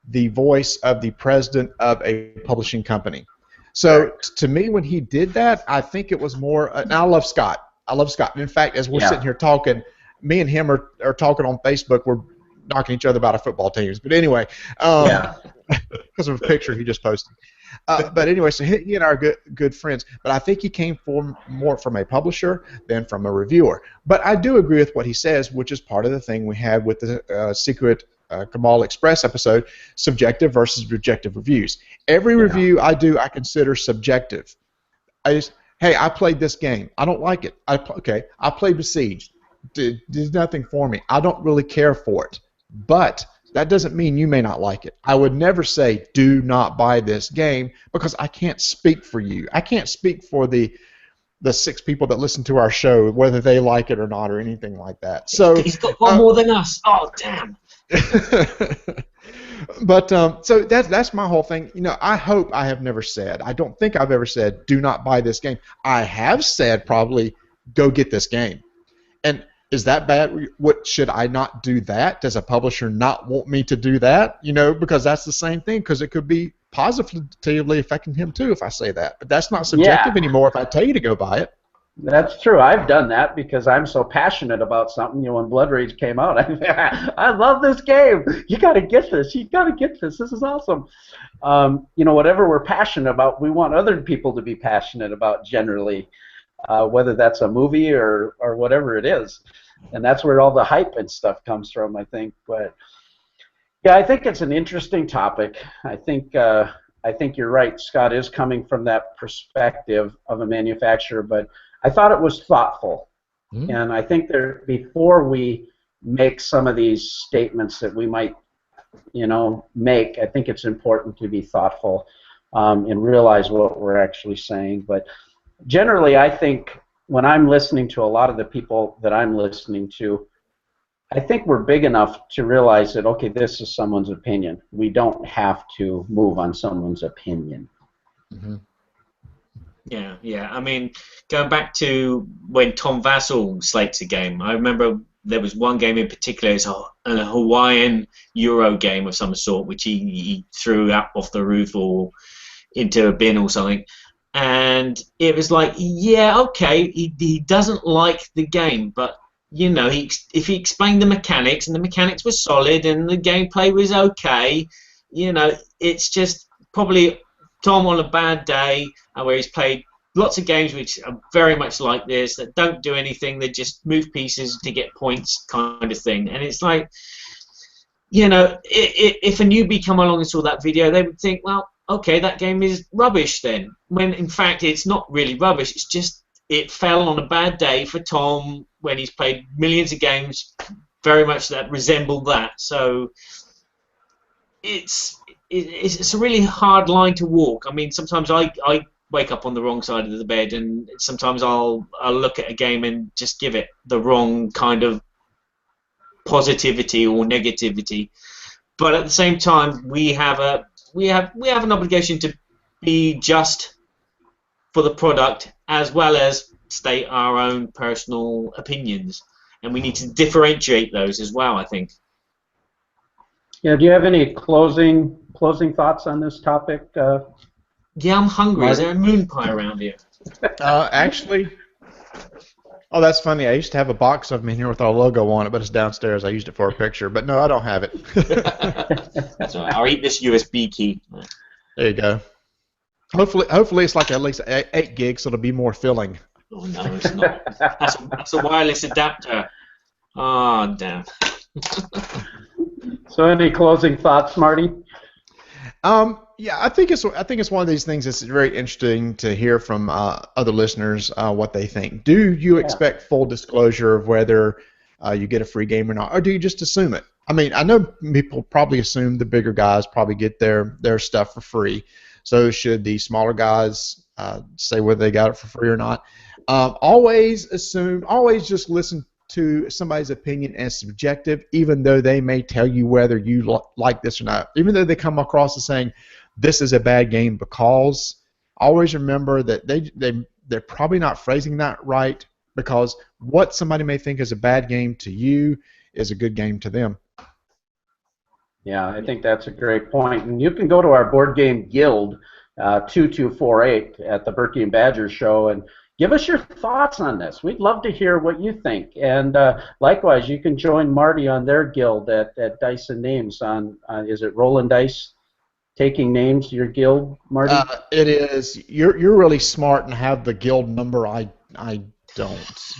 the voice of the president of a publishing company. So to me, when he did that, I think it was more. And I love Scott. And in fact, as we're sitting here talking, me and him are talking on Facebook. We're knocking each other about our football teams. But anyway, because of a picture he just posted. But anyway, so he and I are good friends. But I think he came more from a publisher than from a reviewer. But I do agree with what he says, which is part of the thing we had with the Secret Cabal Express episode, subjective versus objective reviews. Every review I do, I consider subjective. Hey, I played this game. I don't like it. I played Besieged. Did nothing for me. I don't really care for it. But that doesn't mean you may not like it. I would never say, do not buy this game, because I can't speak for you. I can't speak for the 6 people that listen to our show, whether they like it or not or anything like that. So he's got one more than us. Oh, damn. But so that's my whole thing. You know, I hope I have never said, I don't think I've ever said, do not buy this game. I have said probably, go get this game. And is that bad? What, should I not do that? Does a publisher not want me to do that? You know, because that's the same thing, because it could be positively affecting him too if I say that. But that's not subjective anymore if I tell you to go buy it. That's true. I've done that because I'm so passionate about something. You know, when Blood Rage came out, I love this game. You got to get this. You got to get this. This is awesome. You know, whatever we're passionate about, we want other people to be passionate about generally, whether that's a movie or whatever it is. And that's where all the hype and stuff comes from, I think. But yeah, I think it's an interesting topic. I think you're right. Scott is coming from that perspective of a manufacturer, but I thought it was thoughtful. And I think before we make some of these statements that we might, make, I think it's important to be thoughtful and realize what we're actually saying. But generally, I think when I'm listening to a lot of the people that I'm listening to, I think we're big enough to realize that, okay, this is someone's opinion. We don't have to move on someone's opinion. Mm-hmm. Yeah. I mean, going back to when Tom Vassell slates a game, I remember there was one game in particular, it's a Hawaiian Euro game of some sort, which he threw out off the roof or into a bin or something. And it was like, yeah, okay, he doesn't like the game, but if he explained the mechanics and the mechanics were solid and the gameplay was okay, it's just probably Tom on a bad day where he's played lots of games which are very much like this, that don't do anything, they just move pieces to get points kind of thing. And it's like, if a newbie come along and saw that video, they would think, well, okay, that game is rubbish then. When in fact it's not really rubbish, it's just it fell on a bad day for Tom when he's played millions of games very much that resemble that. So it's a really hard line to walk. I mean, sometimes I wake up on the wrong side of the bed, and sometimes I'll look at a game and just give it the wrong kind of positivity or negativity. But at the same time, we have an obligation to be just for the product as well as state our own personal opinions, and we need to differentiate those as well, I think. Yeah. Do you have any closing thoughts on this topic? Yeah, I'm hungry. Is there a moon pie around here? Actually, oh, that's funny. I used to have a box of them in here with our logo on it, but it's downstairs. I used it for a picture, but no, I don't have it. That's all right. I'll eat this USB key. There you go. Hopefully it's like at least 8 gigs, so it'll be more filling. Oh no, it's not. That's a wireless adapter. Oh damn. So, any closing thoughts, Marty? Yeah, I think it's one of these things that's very interesting to hear from other listeners what they think. Do you expect full disclosure of whether you get a free game or not, or do you just assume it? I mean, I know people probably assume the bigger guys probably get their stuff for free. So should the smaller guys say whether they got it for free or not? Always just listen to somebody's opinion as subjective, even though they may tell you whether you like this or not. Even though they come across as saying this is a bad game because, always remember that they're probably not phrasing that right, because what somebody may think is a bad game to you is a good game to them. Yeah, I think that's a great point. And you can go to our Board Game Guild 2248 at the Berkey and Badger show and give us your thoughts on this. We'd love to hear what you think. And likewise, you can join Marty on their guild at Dice and Names on is it Roll and Dice Taking Names, your guild, Marty? It is. You're really smart and have the guild number. I don't.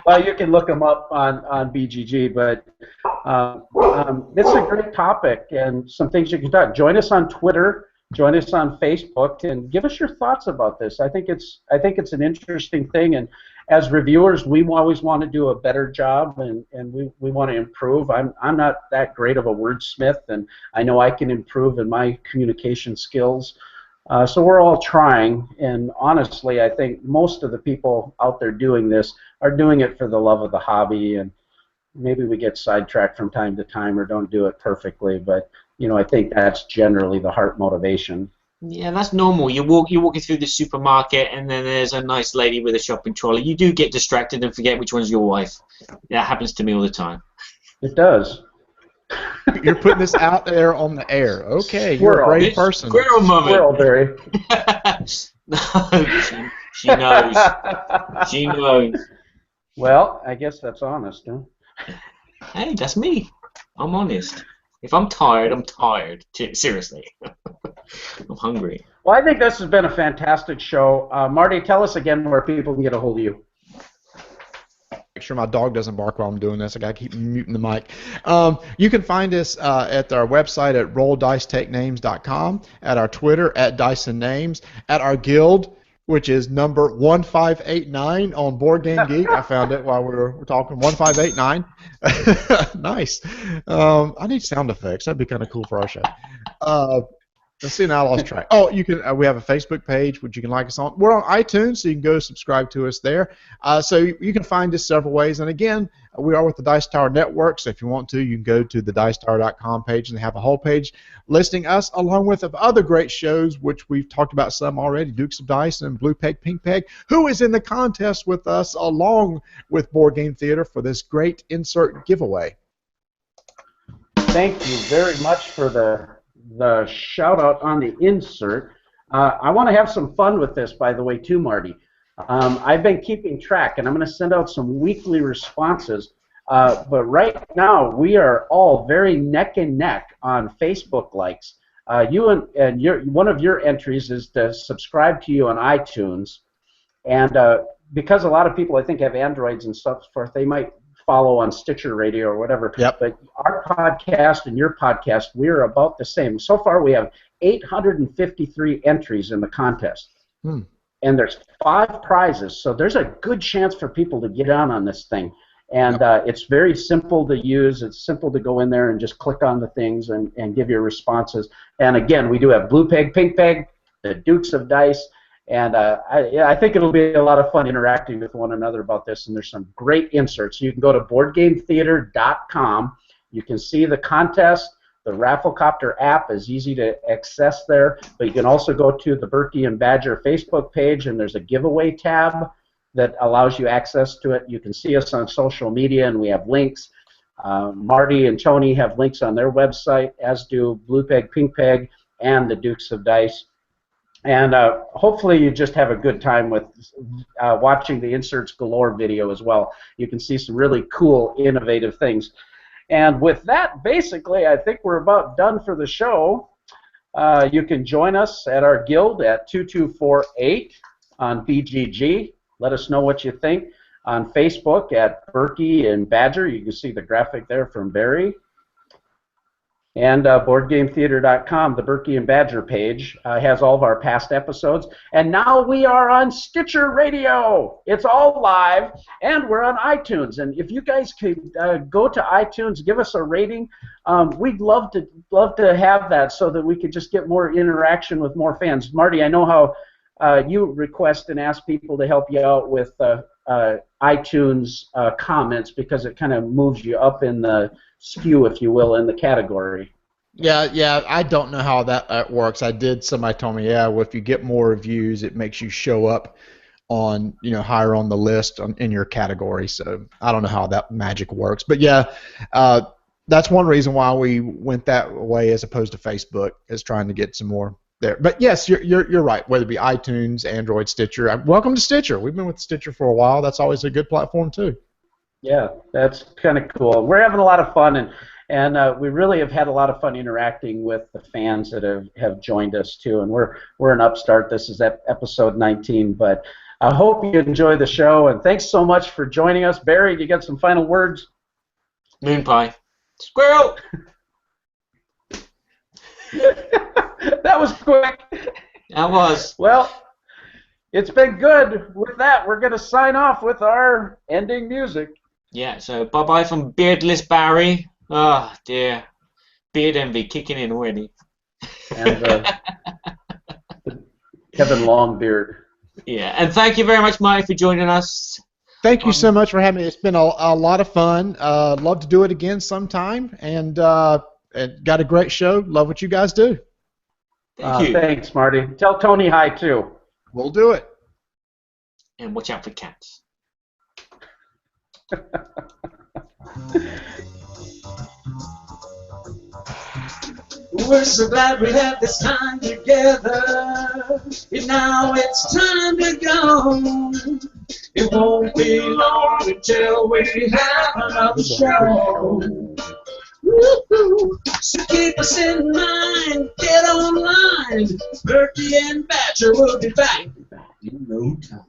Well, you can look them up on BGG, but this is a great topic and some things you can talk. Join us on Twitter, join us on Facebook, and give us your thoughts about this. I think it's an interesting thing, and as reviewers, we always want to do a better job, and we want to improve. I'm not that great of a wordsmith, and I know I can improve in my communication skills. So we're all trying, and honestly, I think most of the people out there doing this are doing it for the love of the hobby, and maybe we get sidetracked from time to time or don't do it perfectly, but I think that's generally the heart motivation. Yeah, that's normal. You're walking through the supermarket, and then there's a nice lady with a shopping trolley. You do get distracted and forget which one's your wife. That happens to me all the time. It does. You're putting this out there on the air. Okay, you're a brave person. Squirrel moment. Squirrelberry. No, she knows. She knows. Well, I guess that's honest, huh? Hey, that's me. I'm honest. If I'm tired, I'm tired. Seriously. I'm hungry. Well, I think this has been a fantastic show. Marty, tell us again where people can get a hold of you. Make sure my dog doesn't bark while I'm doing this. I gotta keep muting the mic. You can find us at our website at rolldicetakenames.com, at our Twitter at Dice and Names, at our guild which is number 1589 on Board Game Geek. I found it while we were talking. 1589. Nice. I need sound effects. That'd be kind of cool for our show. Let's see, now I lost track. Oh, you can. We have a Facebook page which you can like us on. We're on iTunes, so you can go subscribe to us there. So you can find us several ways. And again, we are with the Dice Tower Network. So if you want to, you can go to the dicetower.com page and have a whole page listing us along with other great shows, which we've talked about some already. Dukes of Dice and Blue Peg, Pink Peg, who is in the contest with us along with Board Game Theater for this great insert giveaway. Thank you very much for the shout out on the insert. I want to have some fun with this, by the way, too, Marty. I've been keeping track, and I'm going to send out some weekly responses. But right now, we are all very neck and neck on Facebook likes. You and one of your entries is to subscribe to you on iTunes, and because a lot of people, I think, have Androids and so forth, they might follow on Stitcher Radio or whatever. Yep. But our podcast and your podcast, we're about the same. So far, we have 853 entries in the contest. And there's 5 prizes, so there's a good chance for people to get on this thing. And it's very simple to use. It's simple to go in there and just click on the things and give your responses. And again, we do have Blue Peg, Pink Peg, the Dukes of Dice, and I think it'll be a lot of fun interacting with one another about this, and there's some great inserts. You can go to boardgametheater.com. You can see the contest. The Rafflecopter app is easy to access there, but you can also go to the Berkey and Badger Facebook page, and there's a giveaway tab that allows you access to it. You can see us on social media, and we have links. Marty and Tony have links on their website, as do Blue Peg, Pink Peg, and the Dukes of Dice. And hopefully you just have a good time with watching the Inserts Galore video as well. You can see some really cool, innovative things. And with that, basically, I think we're about done for the show. You can join us at our guild at 2248 on BGG. Let us know what you think. On Facebook at Berkey and Badger, you can see the graphic there from Barry. And BoardGameTheater.com, the Berkey and Badger page, has all of our past episodes. And now we are on Stitcher Radio. It's all live, and we're on iTunes. And if you guys could go to iTunes, give us a rating, we'd love to have that so that we could just get more interaction with more fans. Marty, I know how you request and ask people to help you out with iTunes comments, because it kind of moves you up in the skew, if you will, in the category. Yeah, I don't know how that works. Somebody told me, well, if you get more reviews, it makes you show up on, higher on the list in your category. So I don't know how that magic works. But yeah, that's one reason why we went that way as opposed to Facebook, is trying to get some more there. But yes, you're right. Whether it be iTunes, Android, Stitcher. Welcome to Stitcher. We've been with Stitcher for a while. That's always a good platform too. Yeah, that's kind of cool. We're having a lot of fun, and we really have had a lot of fun interacting with the fans that have joined us too. And we're an upstart. This is episode 19, but I hope you enjoy the show. And thanks so much for joining us, Barry. You got some final words? Moon pie. Squirrel. That was quick. That was. Well, it's been good. With that, we're going to sign off with our ending music. Yeah, so bye-bye from Beardless Barry. Oh, dear. Beard envy kicking in already. And Kevin Longbeard. Yeah, and thank you very much, Mike, for joining us. Thank you so much for having me. It's been a lot of fun. Love to do it again sometime, and got a great show. Love what you guys do. Thank you. Thanks, Marty. Tell Tony hi, too. We'll do it. And watch out for cats. We're so glad we had this time together. And now it's time to go. It won't be long until we have another show. Woo-hoo. So keep us in mind, get online. Berkey and Badger will be back in no time.